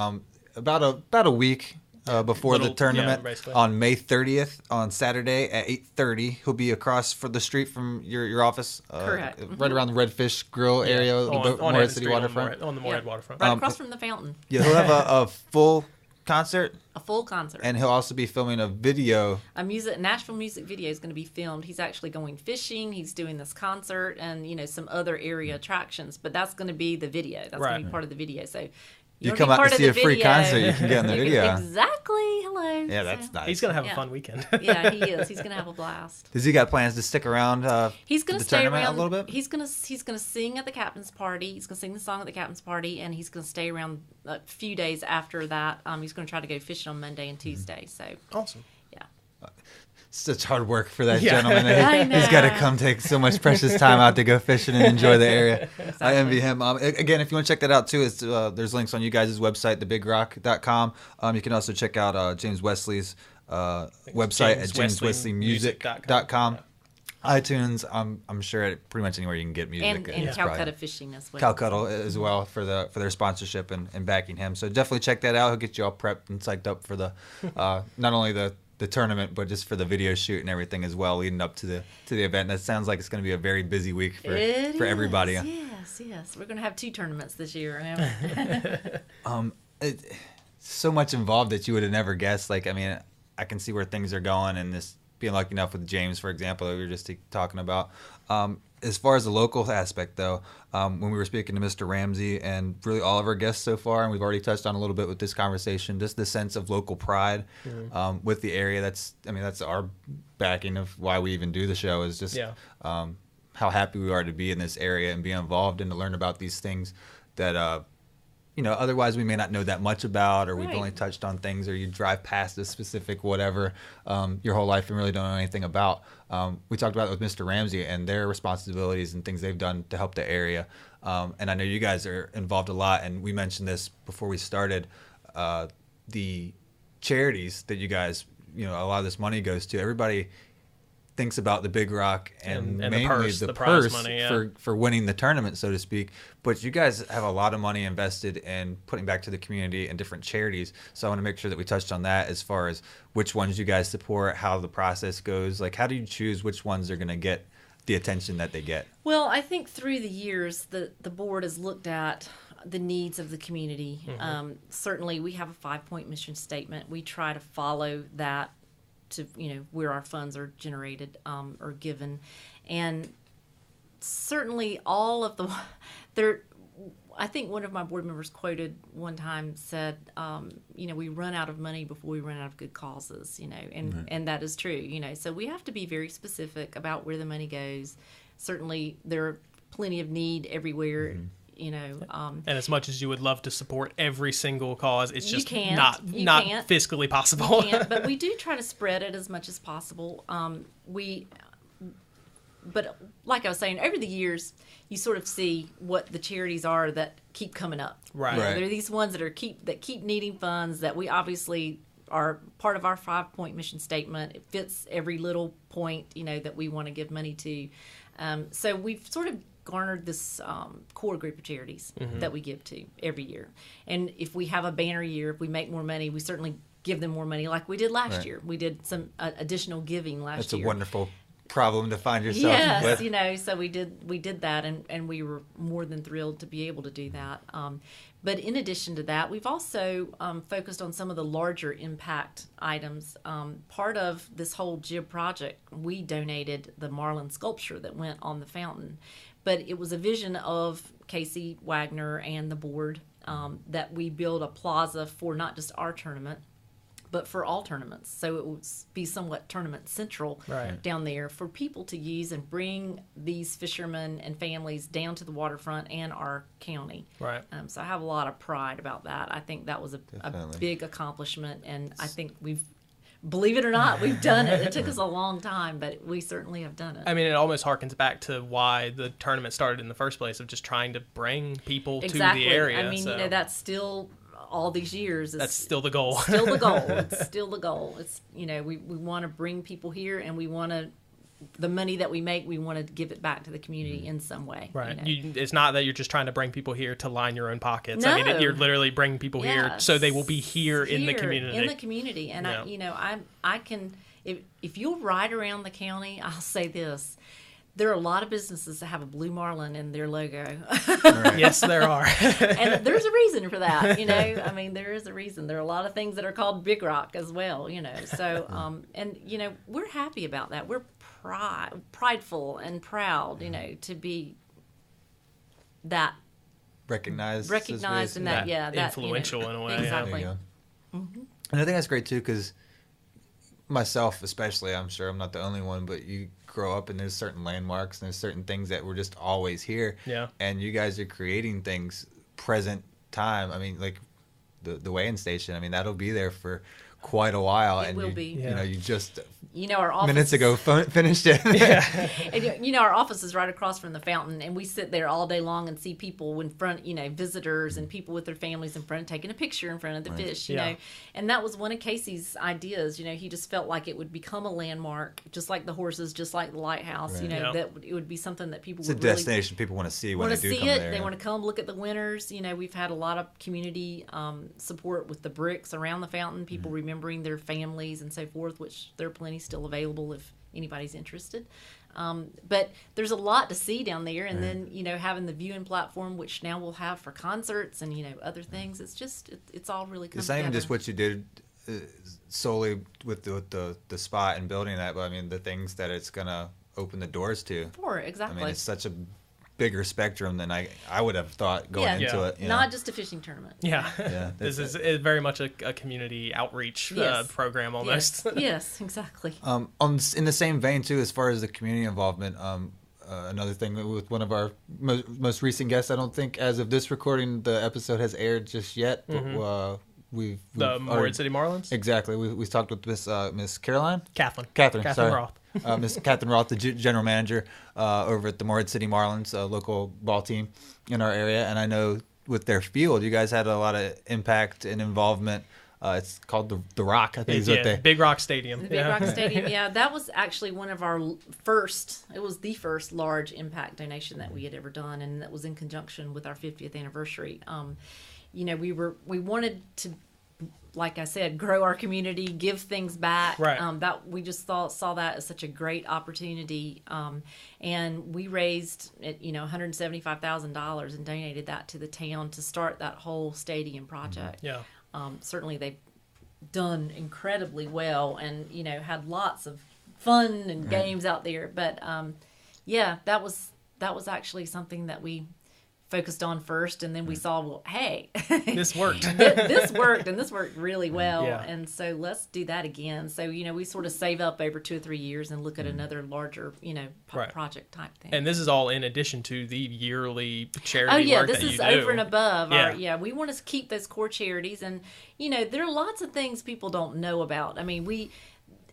About a week before the tournament on May 30th on Saturday at 8:30. He'll be across the street from your office.
Correct.
Right around the Redfish Grill area,
on
Morehead City waterfront.
On the Morehead waterfront.
Right across from the fountain.
Yeah, he'll have a full concert.
A full concert.
And he'll also be filming a video.
Nashville music video is going to be filmed. He's actually going fishing. He's doing this concert and some other area attractions. But that's going to be the video. That's going to be part of the video. So
you come out to see a free concert, you can get on the video.
Exactly. Hello.
Yeah, that's nice.
He's going to have a fun weekend.
Yeah, he is. He's going to have a blast.
Does he got plans to stick around
he's going to
stay
around
a little bit?
He's going to sing at the captain's party. He's going to sing the song at the captain's party, and he's going to stay around a few days after that. He's going to try to go fishing on Monday and Tuesday. So
awesome.
Yeah.
Such hard work for that gentleman.
I know.
He's got to come take so much precious time out to go fishing and enjoy the area.
Exactly.
I envy him. Again, if you want to check that out too, it's there's links on you guys' website, thebigrock.com. You can also check out James Wesley's website at jameswesleymusic.com. iTunes, I'm sure pretty much anywhere you can get music.
And Calcutta Fishing as well.
Calcutta as well for their sponsorship and backing him. So definitely check that out. He'll get you all prepped and psyched up for the not only the tournament, but just for the video shoot and everything as well, leading up to the event. That sounds like it's going to be a very busy week for everybody.
Yes. We're going to have 2 tournaments this year.
So much involved that you would have never guessed. Like, I mean, I can see where things are going, and this being lucky enough with James, for example, that we were just talking about. As far as the local aspect, though, when we were speaking to Mr. Ramsey and really all of our guests so far, and we've already touched on a little bit with this conversation, just the sense of local pride with the area. That's our backing of why we even do the show, is just how happy we are to be in this area and be involved and to learn about these things that otherwise we may not know that much about, or we've only touched on things, or you drive past a specific whatever your whole life and really don't know anything about. We talked about it with Mr. Ramsey and their responsibilities and things they've done to help the area. And I know you guys are involved a lot, and we mentioned this before we started. The charities that you guys, a lot of this money goes to, everybody thinks about the Big Rock and mainly the purse money, for winning the tournament, so to speak. But you guys have a lot of money invested in putting back to the community and different charities. So I want to make sure that we touched on that as far as which ones you guys support, how the process goes. Like, how do you choose which ones are going to get the attention that they get?
Well, I think through the years, the board has looked at the needs of the community. Certainly, we have a 5-point mission statement. We try to follow that to where our funds are generated or given, and certainly all of I think one of my board members quoted one time said, we run out of money before we run out of good causes, and that is true, so we have to be very specific about where the money goes. Certainly there are plenty of need everywhere. And
as much as you would love to support every single cause, it's just not
can't.
fiscally possible.
But we do try to spread it as much as possible. But like I was saying, over the years, you sort of see what the charities are that keep coming up.
Right.
There are these ones that keep needing funds that we obviously are part of our 5-point mission statement. It fits every little point, that we want to give money to. So we've sort of garnered this core group of charities that we give to every year. And if we have a banner year, if we make more money, we certainly give them more money, like we did last year. We did some additional giving last year.
That's a wonderful problem to find yourself with.
So we did that, and we were more than thrilled to be able to do that. But in addition to that, we've also focused on some of the larger impact items. Part of this whole jib project, we donated the Marlin sculpture that went on the fountain. But it was a vision of Casey Wagner and the board that we build a plaza for not just our tournament, but for all tournaments. So it would be somewhat tournament central down there for people to use and bring these fishermen and families down to the waterfront and our county.
Right.
So I have a lot of pride about that. I think that was a big accomplishment, and I think believe it or not, we've done it. It took us a long time, but we certainly have done it.
I mean, it almost harkens back to why the tournament started in the first place, of just trying to bring people to the area.
I mean, that's still... all these years,
that's still the goal.
Still the goal. It's still the goal. It's we want to bring people here, and we want to the money that we make, we want to give it back to the community in some way.
Right. It's not that you're just trying to bring people here to line your own pockets.
No.
I mean, you're literally bringing people here so they will be here in the community.
In the community, and I can if you'll ride around the county, I'll say this. There are a lot of businesses that have a blue marlin in their logo.
Right. Yes, there are.
And there's a reason for that, I mean, there is a reason. There are a lot of things that are called Big Rock as well, So, we're happy about that. We're prideful and proud, to be that recognized in that, that
influential in a way.
Exactly.
Yeah. Mm-hmm. And I think that's great too, because myself especially, I'm sure I'm not the only one, but you grow up and there's certain landmarks and there's certain things that were just always here.
Yeah.
And you guys are creating things present time. I mean, like the weighing station, I mean, that'll be there for quite a while.
It will be.
You just
our office,
minutes ago finished it.
Yeah. And our office is right across from the fountain, and we sit there all day long and see people in front, visitors and people with their families in front, taking a picture in front of the fish, know. And that was one of Casey's ideas. He just felt like it would become a landmark, just like the horses, just like the lighthouse. That it would be something that people
would
really
destination people want to see when they do come there.
They want to come look at the winners. We've had a lot of community support with the bricks around the fountain. People remembering their families and so forth, which there are plenty still available if anybody's interested. But there's a lot to see down there, and then having the viewing platform, which now we'll have for concerts and other things. It's just it's all really come
It's not
together.
even just what you did solely with the spot and building that, but I mean the things that it's gonna open the doors to.
Exactly.
I mean, it's such a bigger spectrum than I would have thought going into it.
Not just a fishing tournament.
Yeah. This is very much a community outreach program almost.
Yes, exactly.
In the same vein too, as far as the community involvement, another thing with one of our most recent guests, I don't think as of this recording the episode has aired just yet, but we've
the Morehead City Marlins.
Exactly. We talked with Miss Caroline.
Catherine
Roth. Miss Catherine Roth, the general manager over at the Morehead City Marlins, a local ball team in our area. And I know with their field, you guys had a lot of impact and involvement. It's called the Rock, I think.
Big Rock Stadium.
The Big Rock Stadium, that was actually one of our first, it was the first large impact donation that we had ever done, and that was in conjunction with our 50th anniversary. We wanted to, like I said, grow our community, give things back.
Right.
That we just saw that as such a great opportunity, and we raised $175,000 and donated that to the town to start that whole stadium project.
Yeah.
Certainly they've done incredibly well, and had lots of fun and games out there. But that was actually something that we focused on first, and then we saw, well, hey,
this worked.
this worked, and this worked really well.
Yeah.
And so let's do that again. So we sort of save up over 2 or 3 years and look at another larger project type thing.
And this is all in addition to the yearly charity work
this
that
is
you do.
over and above.
Yeah.
We want to keep those core charities, and there are lots of things people don't know about. I mean,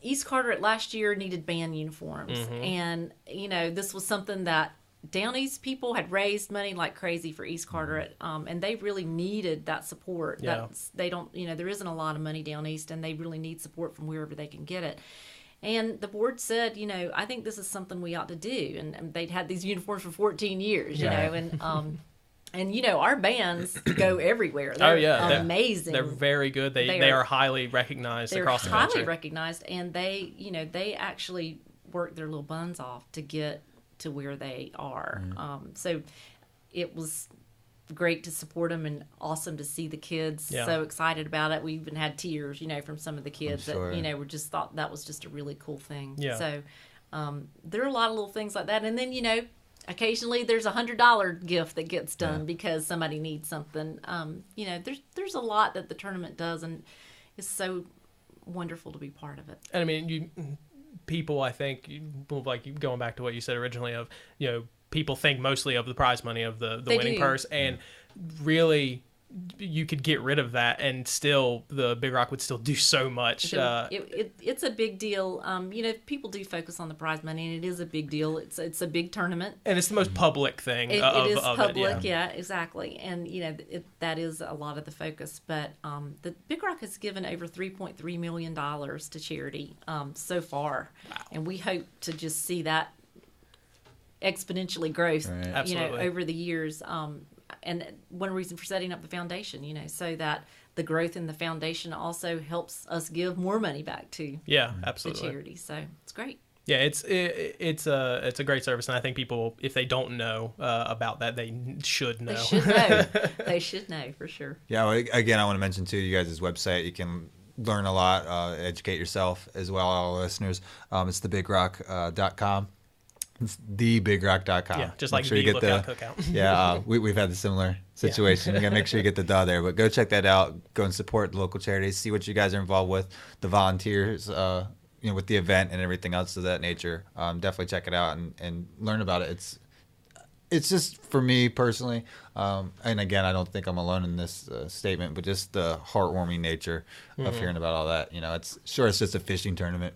East Carteret last year needed band uniforms, and this was something that Down East people had raised money like crazy for East Carteret, and they really needed that support.
Yeah.
They don't, there isn't a lot of money down East, and they really need support from wherever they can get it. And the board said, I think this is something we ought to do. And they'd had these uniforms for 14 years, and our bands go everywhere. They're amazing.
They're very good. They are highly recognized across the country.
They're highly recognized, and they actually work their little buns off to get to where they are. So it was great to support them, and awesome to see the kids so excited about it. We even had tears, from some of the kids that, were just thought that was just a really cool thing.
Yeah.
So there are a lot of little things like that. And then, occasionally there's $100 gift that gets done because somebody needs something. There's a lot that the tournament does, and it's so wonderful to be part of it.
And I mean, people, I think, like going back to what you said originally of, people think mostly of the prize money of the winning purse, and really you could get rid of that and still the Big Rock would still do so much.
It's a big deal. People do focus on the prize money, and it is a big deal. It's a big tournament,
and it's the most public thing.
It is public, yeah, exactly. And that is a lot of the focus. But the Big Rock has given over $3.3 million to charity so far, and we hope to just see that exponentially grow.
Absolutely.
Over the years. And one reason for setting up the foundation, so that the growth in the foundation also helps us give more money back to
absolutely
the charity. So it's great.
Yeah, it's a great service, and I think people, if they don't know about that, they should know.
They should know. They should know for sure.
Yeah. Well, again, I want to mention too, you guys' website. You can learn a lot, educate yourself as well, all our listeners. It's thebigrock.com. It's thebigrock.com.
Yeah, just like the Lookout Cookout.
We've had a similar situation. You got to make sure you get the duh there. But go check that out. Go and support the local charities. See what you guys are involved with, the volunteers, with the event and everything else of that nature. Definitely check it out and learn about it. It's just, for me personally, and again, I don't think I'm alone in this statement, but just the heartwarming nature of hearing about all that. It's just a fishing tournament,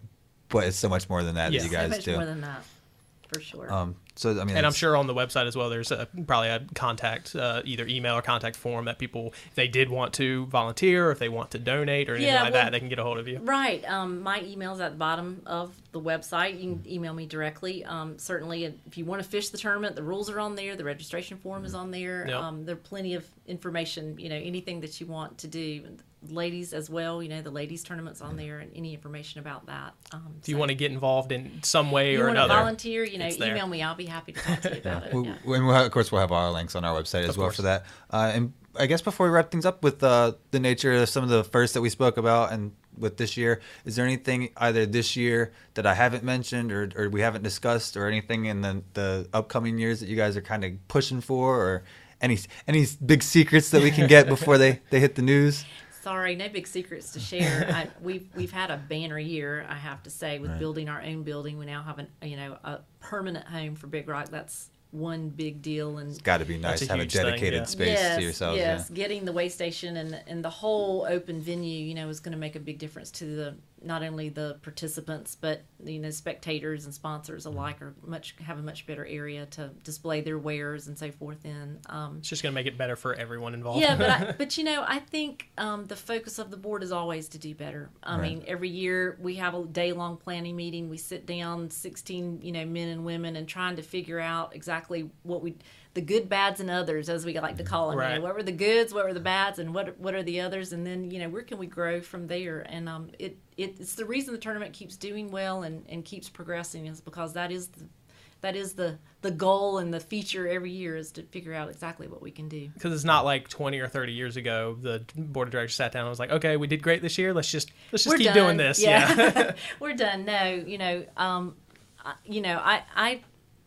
but it's so much more than that that you guys do.
So much more than that. For sure.
And I'm sure on the website as well, there's probably a contact, either email or contact form that people, if they did want to volunteer, or if they want to donate or anything like that, they can get a hold of you.
Right. My email's at the bottom of the website. You can email me directly. Certainly, if you want to fish the tournament, the rules are on there. The registration form is on there.
Yep.
There are plenty of information, anything that you want to do. Ladies as well, the ladies tournament's on there, and any information about that.
If you want to get involved in some way or another,
you want to volunteer, email me. I'll be happy to talk to you about it.
Of course, we'll have our links on our website as well for that. And I guess before we wrap things up with the nature of some of the firsts that we spoke about and with this year, is there anything either this year that I haven't mentioned or we haven't discussed, or anything in the upcoming years that you guys are kind of pushing for, or any big secrets that we can get before they hit the news?
Sorry, no big secrets to share. We've had a banner year, I have to say, with building our own building. We now have a permanent home for Big Rock. That's one big deal, and
it's got to be nice to have a dedicated space to yourselves.
Yes, getting the weigh station and the whole open venue, is going to make a big difference to not only the participants, but spectators and sponsors alike have a much better area to display their wares and so forth in.
It's just going to make it better for everyone involved.
Yeah, but I think the focus of the board is always to do better. I mean, every year we have a day-long planning meeting. We sit down, 16 men and women, and trying to figure out exactly the good, bads, and others, as we like to call them.
Right.
What were the goods, what were the bads, and what are the others, and then where can we grow from there? And it's the reason the tournament keeps doing well and keeps progressing, is because that is the goal and the feature every year, is to figure out exactly what we can do.
Because it's not like 20 or 30 years ago the board of directors sat down and was like, okay, we did great this year, let's just keep doing this.
Yeah. We're done. No,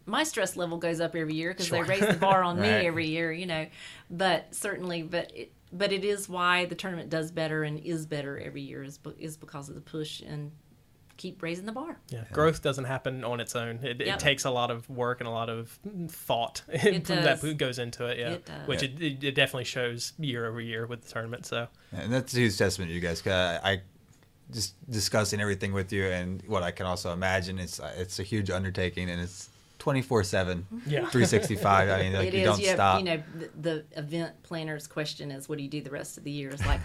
my stress level goes up every year because they raise the bar on me every year, but it is why the tournament does better and is better every year, is because of the push and keep raising the bar.
Yeah. Growth doesn't happen on its own. It takes a lot of work and a lot of thought that goes into it. Yeah,
it does.
Which it definitely shows year over year with the tournament. So,
and that's a huge testament to you guys. 'Cause I just discussing everything with you, and what I can also imagine, it's a huge undertaking, and it's 24/7, 365. I mean, you don't stop.
The event planner's question is, what do you do the rest of the year? It's like,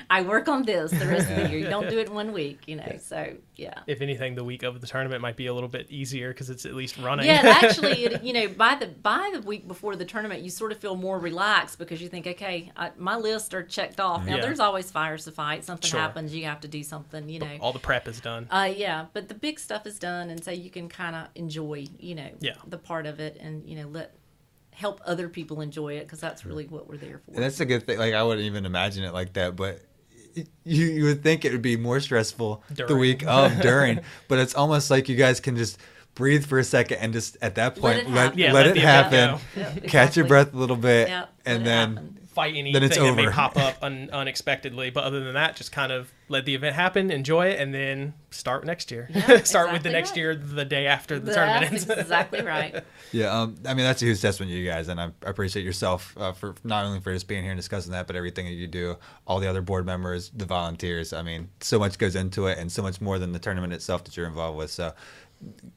I work on this the rest of the year. You don't do it in 1 week, so yeah.
If anything, the week of the tournament might be a little bit easier because it's at least running.
Yeah, actually, by the week before the tournament, you sort of feel more relaxed because you think, okay, my lists are checked off. Now, there's always fires to fight. Something happens, you have to do something,
All the prep is done.
But the big stuff is done, and so you can kind of enjoy, the part of it, and help other people enjoy it, because that's really what we're there for.
And that's a good thing. Like, I wouldn't even imagine it like that, but you would think it would be more stressful the week of during, but it's almost like you guys can just
breathe for a second, and just at that point
Let
let it happen. Catch your breath a little bit, and then
fight anything
then it's
that may
over.
pop up unexpectedly. But other than that, just kind of let the event happen, enjoy it, and then start next year.
Yeah,
start with the
exactly
next
right.
year, the day after the tournament ends.
That's exactly right.
Yeah, I mean, that's a huge testament to you guys, and I appreciate yourself for not only for just being here and discussing that, but everything that you do, all the other board members, the volunteers. I mean, so much goes into it, and so much more than the tournament itself that you're involved with. So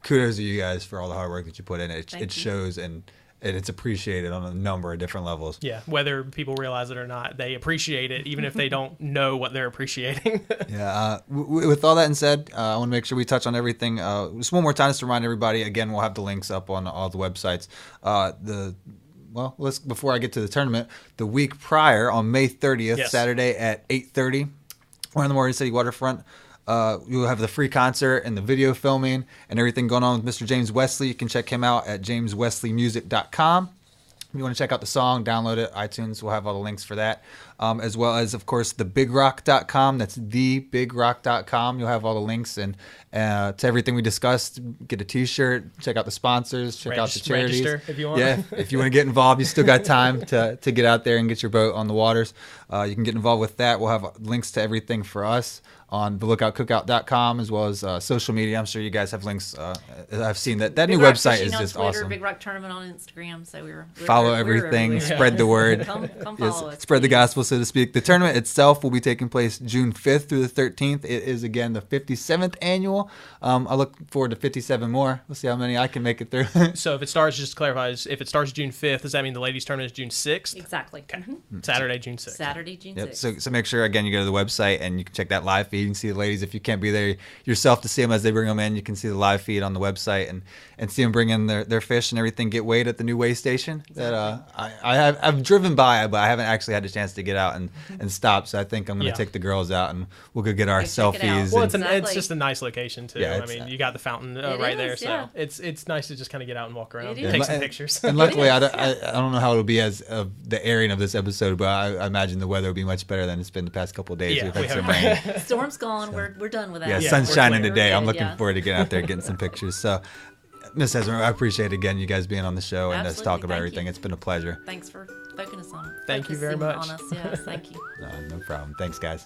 kudos to you guys for all the hard work that you put in. It shows, and it's appreciated on a number of different levels.
Yeah, whether people realize it or not, they appreciate it, even if they don't know what they're appreciating.
Yeah. With all that and said, I want to make sure we touch on everything. Just one more time, just to remind everybody. Again, we'll have the links up on all the websites. Before I get to the tournament, the week prior on May 30th,
Yes.
Saturday at 8:30, we're on the Morgan City waterfront. You'll have the free concert and the video filming and everything going on with Mr. James Wesley. You can check him out at jameswesleymusic.com. If you want to check out the song, download it, iTunes, we'll have all the links for that. As well as, of course, thebigrock.com. That's thebigrock.com. You'll have all the links and to everything we discussed. Get a t-shirt, check out the sponsors, check out the charities.
Register if you want.
Yeah, if you want to get involved, you still got time to get out there and get your boat on the waters. You can get involved with that. We'll have links to everything for us on the lookoutcookout.com, as well as social media. I'm sure you guys have links. I've seen that new
Big Rock
website
Fishing
is
on
just
Twitter,
awesome.
Big Rock Tournament on Instagram. So we're
Follow
we're
everything,
everywhere.
spread the word.
Come
Yes,
follow us.
spread the
please.
gospel, so to speak. The tournament itself will be taking place June 5th through the 13th. It is, again, the 57th annual. I look forward to 57 more. We'll see how many I can make it through.
So if it starts, just to clarify, if it starts June 5th, does that mean the ladies' tournament is June 6th?
Exactly.
Saturday, June 6th.
Saturday, June 6th.
Yep. So make sure, again, you go to the website and you can check that live feed. You can see the ladies. If you can't be there yourself to see them as they bring them in, you can see the live feed on the website and see them bring in their fish and everything, get weighed at the new weigh station. That I've driven by, but I haven't actually had the chance to get out and stop. So I think I'm going to take the girls out and we'll go get our
Go check it out.
selfies.
Well,
and-
it's just a nice location too.
Yeah,
I mean, you got the fountain right there, so it's nice to just kind of get out and walk around,
It is.
take some pictures.
And luckily, I don't know how it'll be as of the airing of this episode, but I imagine the weather will be much better than it's been the past couple of days.
Yeah,
We've
we
had some
hope.
rain.
Storm's gone. We're done with that.
Yeah,
Yeah,
sun's
we're
shining
clear.
today. I'm
Good,
looking
yeah.
forward to getting out there and getting some pictures. So, Miss Hesmer, I appreciate again you guys being on the show and us
Absolutely.
talk about
Thank
everything.
you.
It's been a pleasure.
Thanks for focusing on it.
Thank you very
Focusing
much.
On us. Yes, thank you.
No problem. Thanks, guys.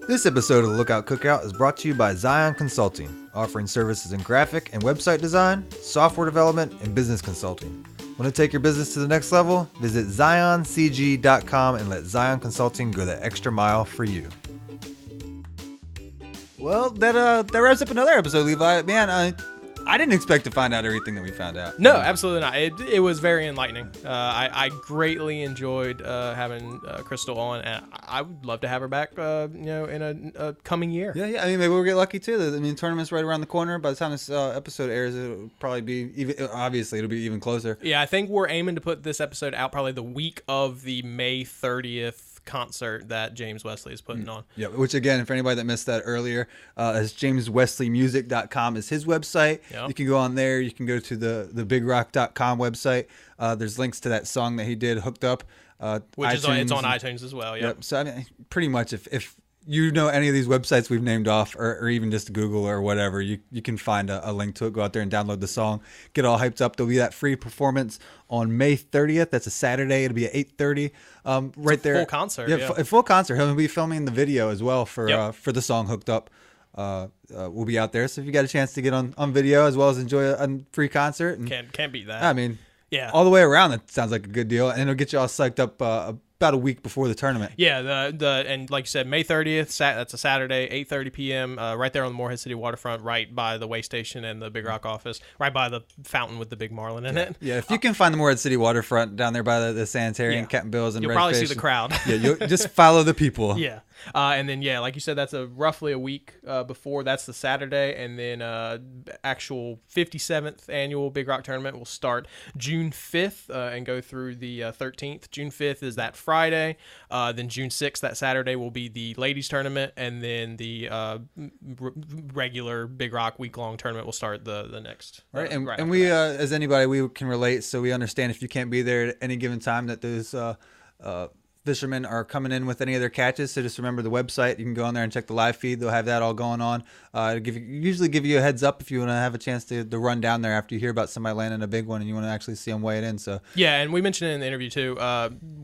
This episode of the Lookout Cookout is brought to you by Zion Consulting, offering services in graphic and website design, software development, and business consulting. Want to take your business to the next level? Visit zioncg.com and let Zion Consulting go the extra mile for you.
Well, that wraps up another episode, Levi. Man, I didn't expect to find out everything that we found out.
No, absolutely not. It was very enlightening. I greatly enjoyed having Crystal on, and I would love to have her back. In a coming year.
Yeah. I mean, maybe we'll get lucky too. I mean, tournament's right around the corner. By the time this episode airs, it'll probably be even. Obviously, it'll be even closer.
Yeah, I think we're aiming to put this episode out probably the week of the May 30th concert that James Wesley is putting on.
Yeah, which again, for anybody that missed that earlier, is jameswesleymusic.com is his website.
Yep.
You can go on there. You can go to the bigrock.com website. There's links to that song that he did, Hooked Up.
Which it's
iTunes
on
and-
iTunes as well.
Yep. So I mean, pretty much if you know any of these websites we've named off, or even just Google or whatever, you can find a link to it. Go out there and download the song, get all hyped up. There'll be that free performance on May 30th. That's a Saturday. It'll be at 8:30. Right there.
Full concert.
Yeah, a full concert. He'll be filming the video as well for the song Hooked Up. We'll be out there. So if you got a chance to get on video as well as enjoy a free concert, and
Can't beat that.
I mean,
yeah.
all the way around, that sounds like a good deal, and it'll get you all psyched up about a week before the tournament.
Yeah, and like you said, May 30th, that's a Saturday, 8:30 p.m. Right there on the Morehead City waterfront, right by the weigh station and the Big Rock office, right by the fountain with the big Marlin in it.
Yeah, if you can find the Morehead City waterfront down there by the sanitarium,
Yeah.
Captain Bill's, and
You'll
Red
probably
Fish.
see the crowd.
Yeah, you'll just follow the people.
Yeah. And then, like you said, that's roughly a week before. That's the Saturday. And then actual 57th annual Big Rock Tournament will start June 5th and go through the 13th. June 5th is that Friday. Then June 6th, that Saturday, will be the ladies tournament. And then the regular Big Rock week-long tournament will start the next.
Right, and
after
we,
that.
as anybody, we can relate. So we understand if you can't be there at any given time that those fishermen are coming in with any of their catches. So just remember the website. You can go on there and check the live feed. They'll have that all going on. Usually give you a heads up if you want to have a chance to run down there after you hear about somebody landing a big one and you want to actually see them weigh it in. So
yeah, and we mentioned it in the interview too.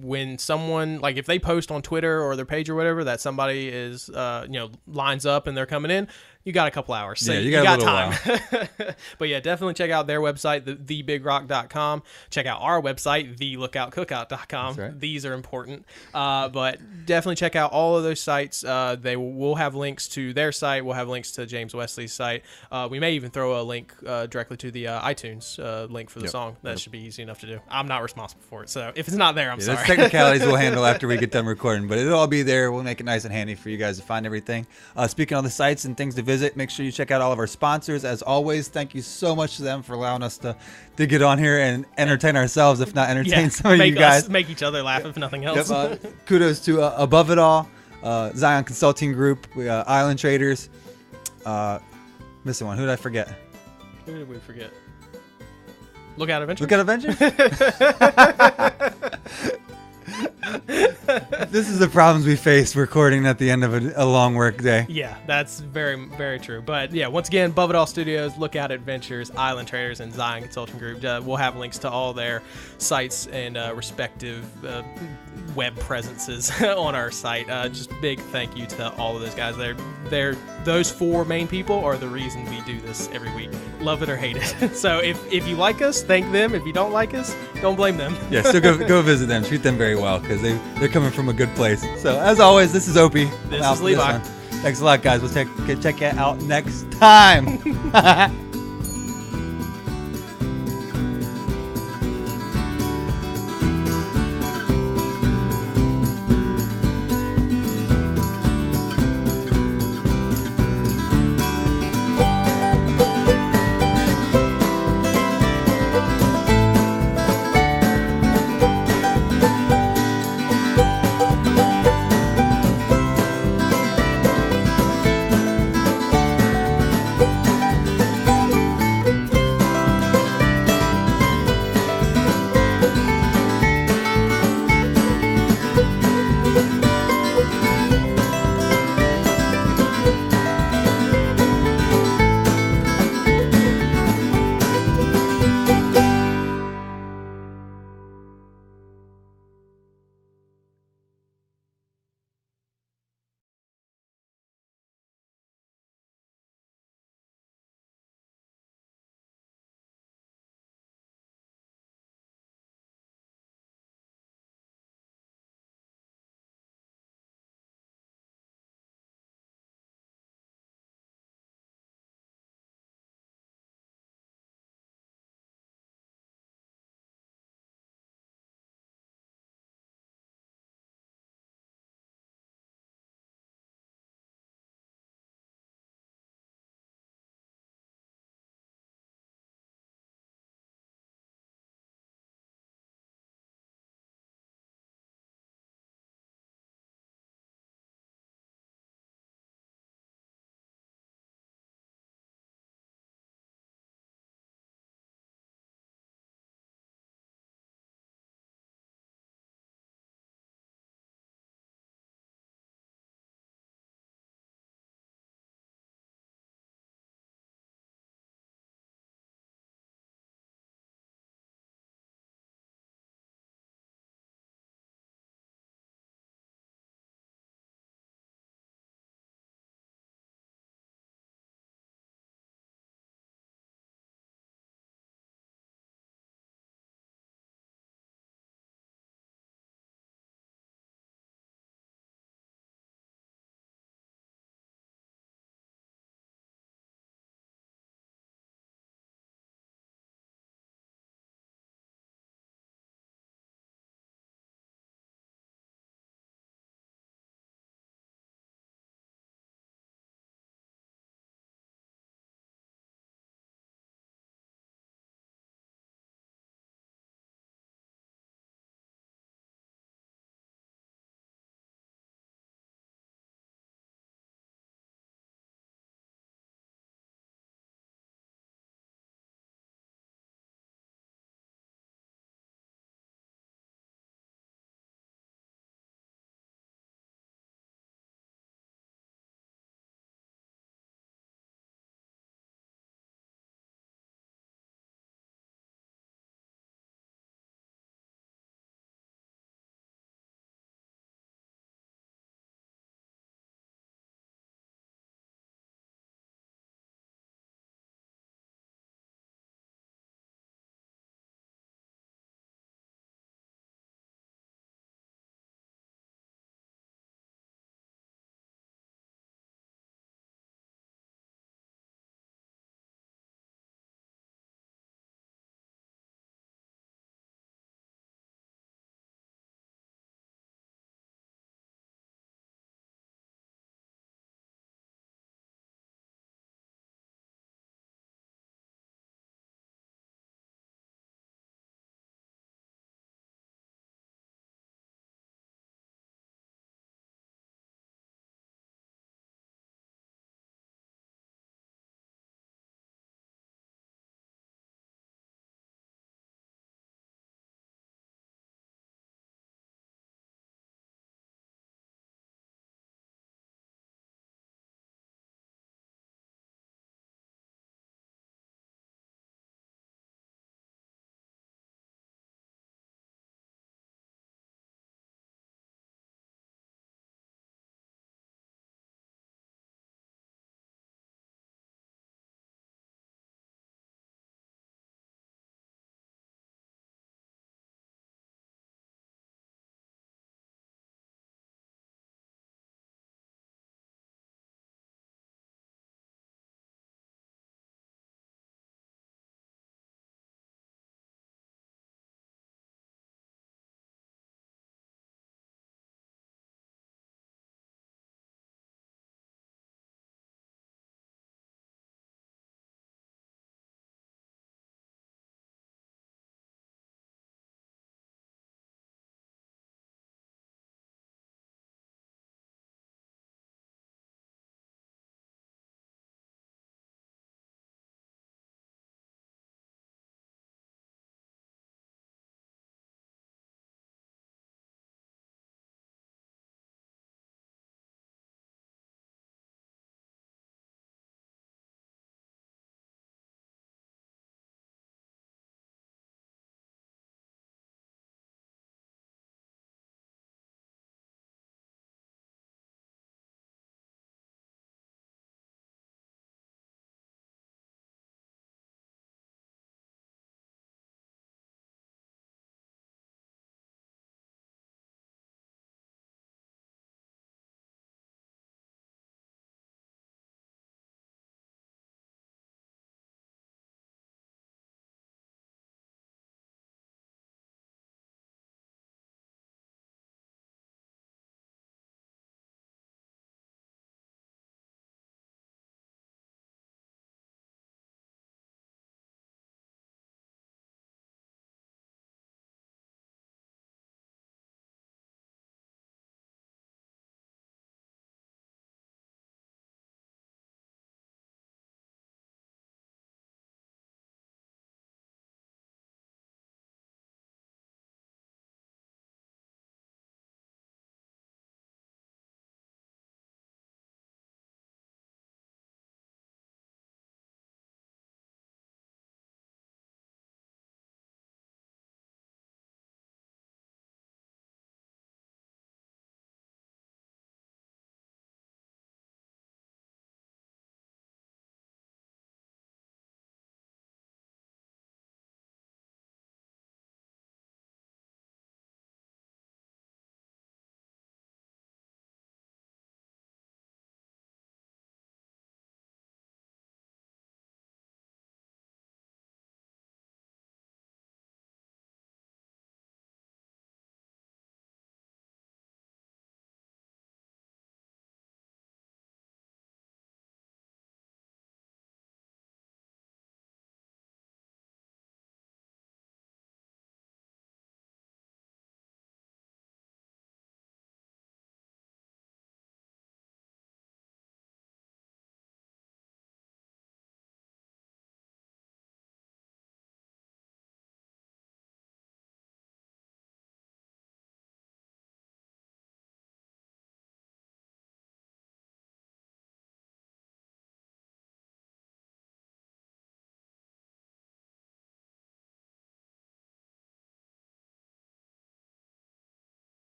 When someone, like if they post on Twitter or their page or whatever that somebody is lines up and they're coming in, you got a couple hours. So
yeah,
you got
a
time.
While.
But yeah, definitely check out their website, thebigrock.com. Check out our website, thelookoutcookout.com.
Right.
These are important. But definitely check out all of those sites. We'll have links to their site. We'll have links to James Wesley's site. We may even throw a link directly to the iTunes link for the song. That should be easy enough to do. I'm not responsible for it. So if it's not there, I'm sorry.
Those technicalities we'll handle after we get done recording, but it'll all be there. We'll make it nice and handy for you guys to find everything. Speaking of the sites and things to visit, make sure you check out all of our sponsors. As always, thank you so much to them for allowing us to get on here and entertain ourselves, if not entertain some of you guys.
Make each other laugh, if nothing else.
Kudos to Above It All, Zion Consulting Group, Island Traders. Missing one. Who did I forget?
Who did we forget? Lookout Adventures?
Lookout Adventures? This is the problems we face recording at the end of a long work day.
Yeah, that's very, very true. But yeah, once again, Above It All Studios, Lookout Adventures, Island Traders, and Zion Consulting Group. We'll have links to all their sites and respective web presences on our site. Just big thank you to all of those guys. Those four main people are the reason we do this every week. Love it or hate it. So if you like us, thank them. If you don't like us, don't blame them.
Yeah, so go visit them. Treat them very well because they're coming from a good place. So as always, this is Opie.
This is Levi.
Thanks a lot, guys. We'll check it out next time.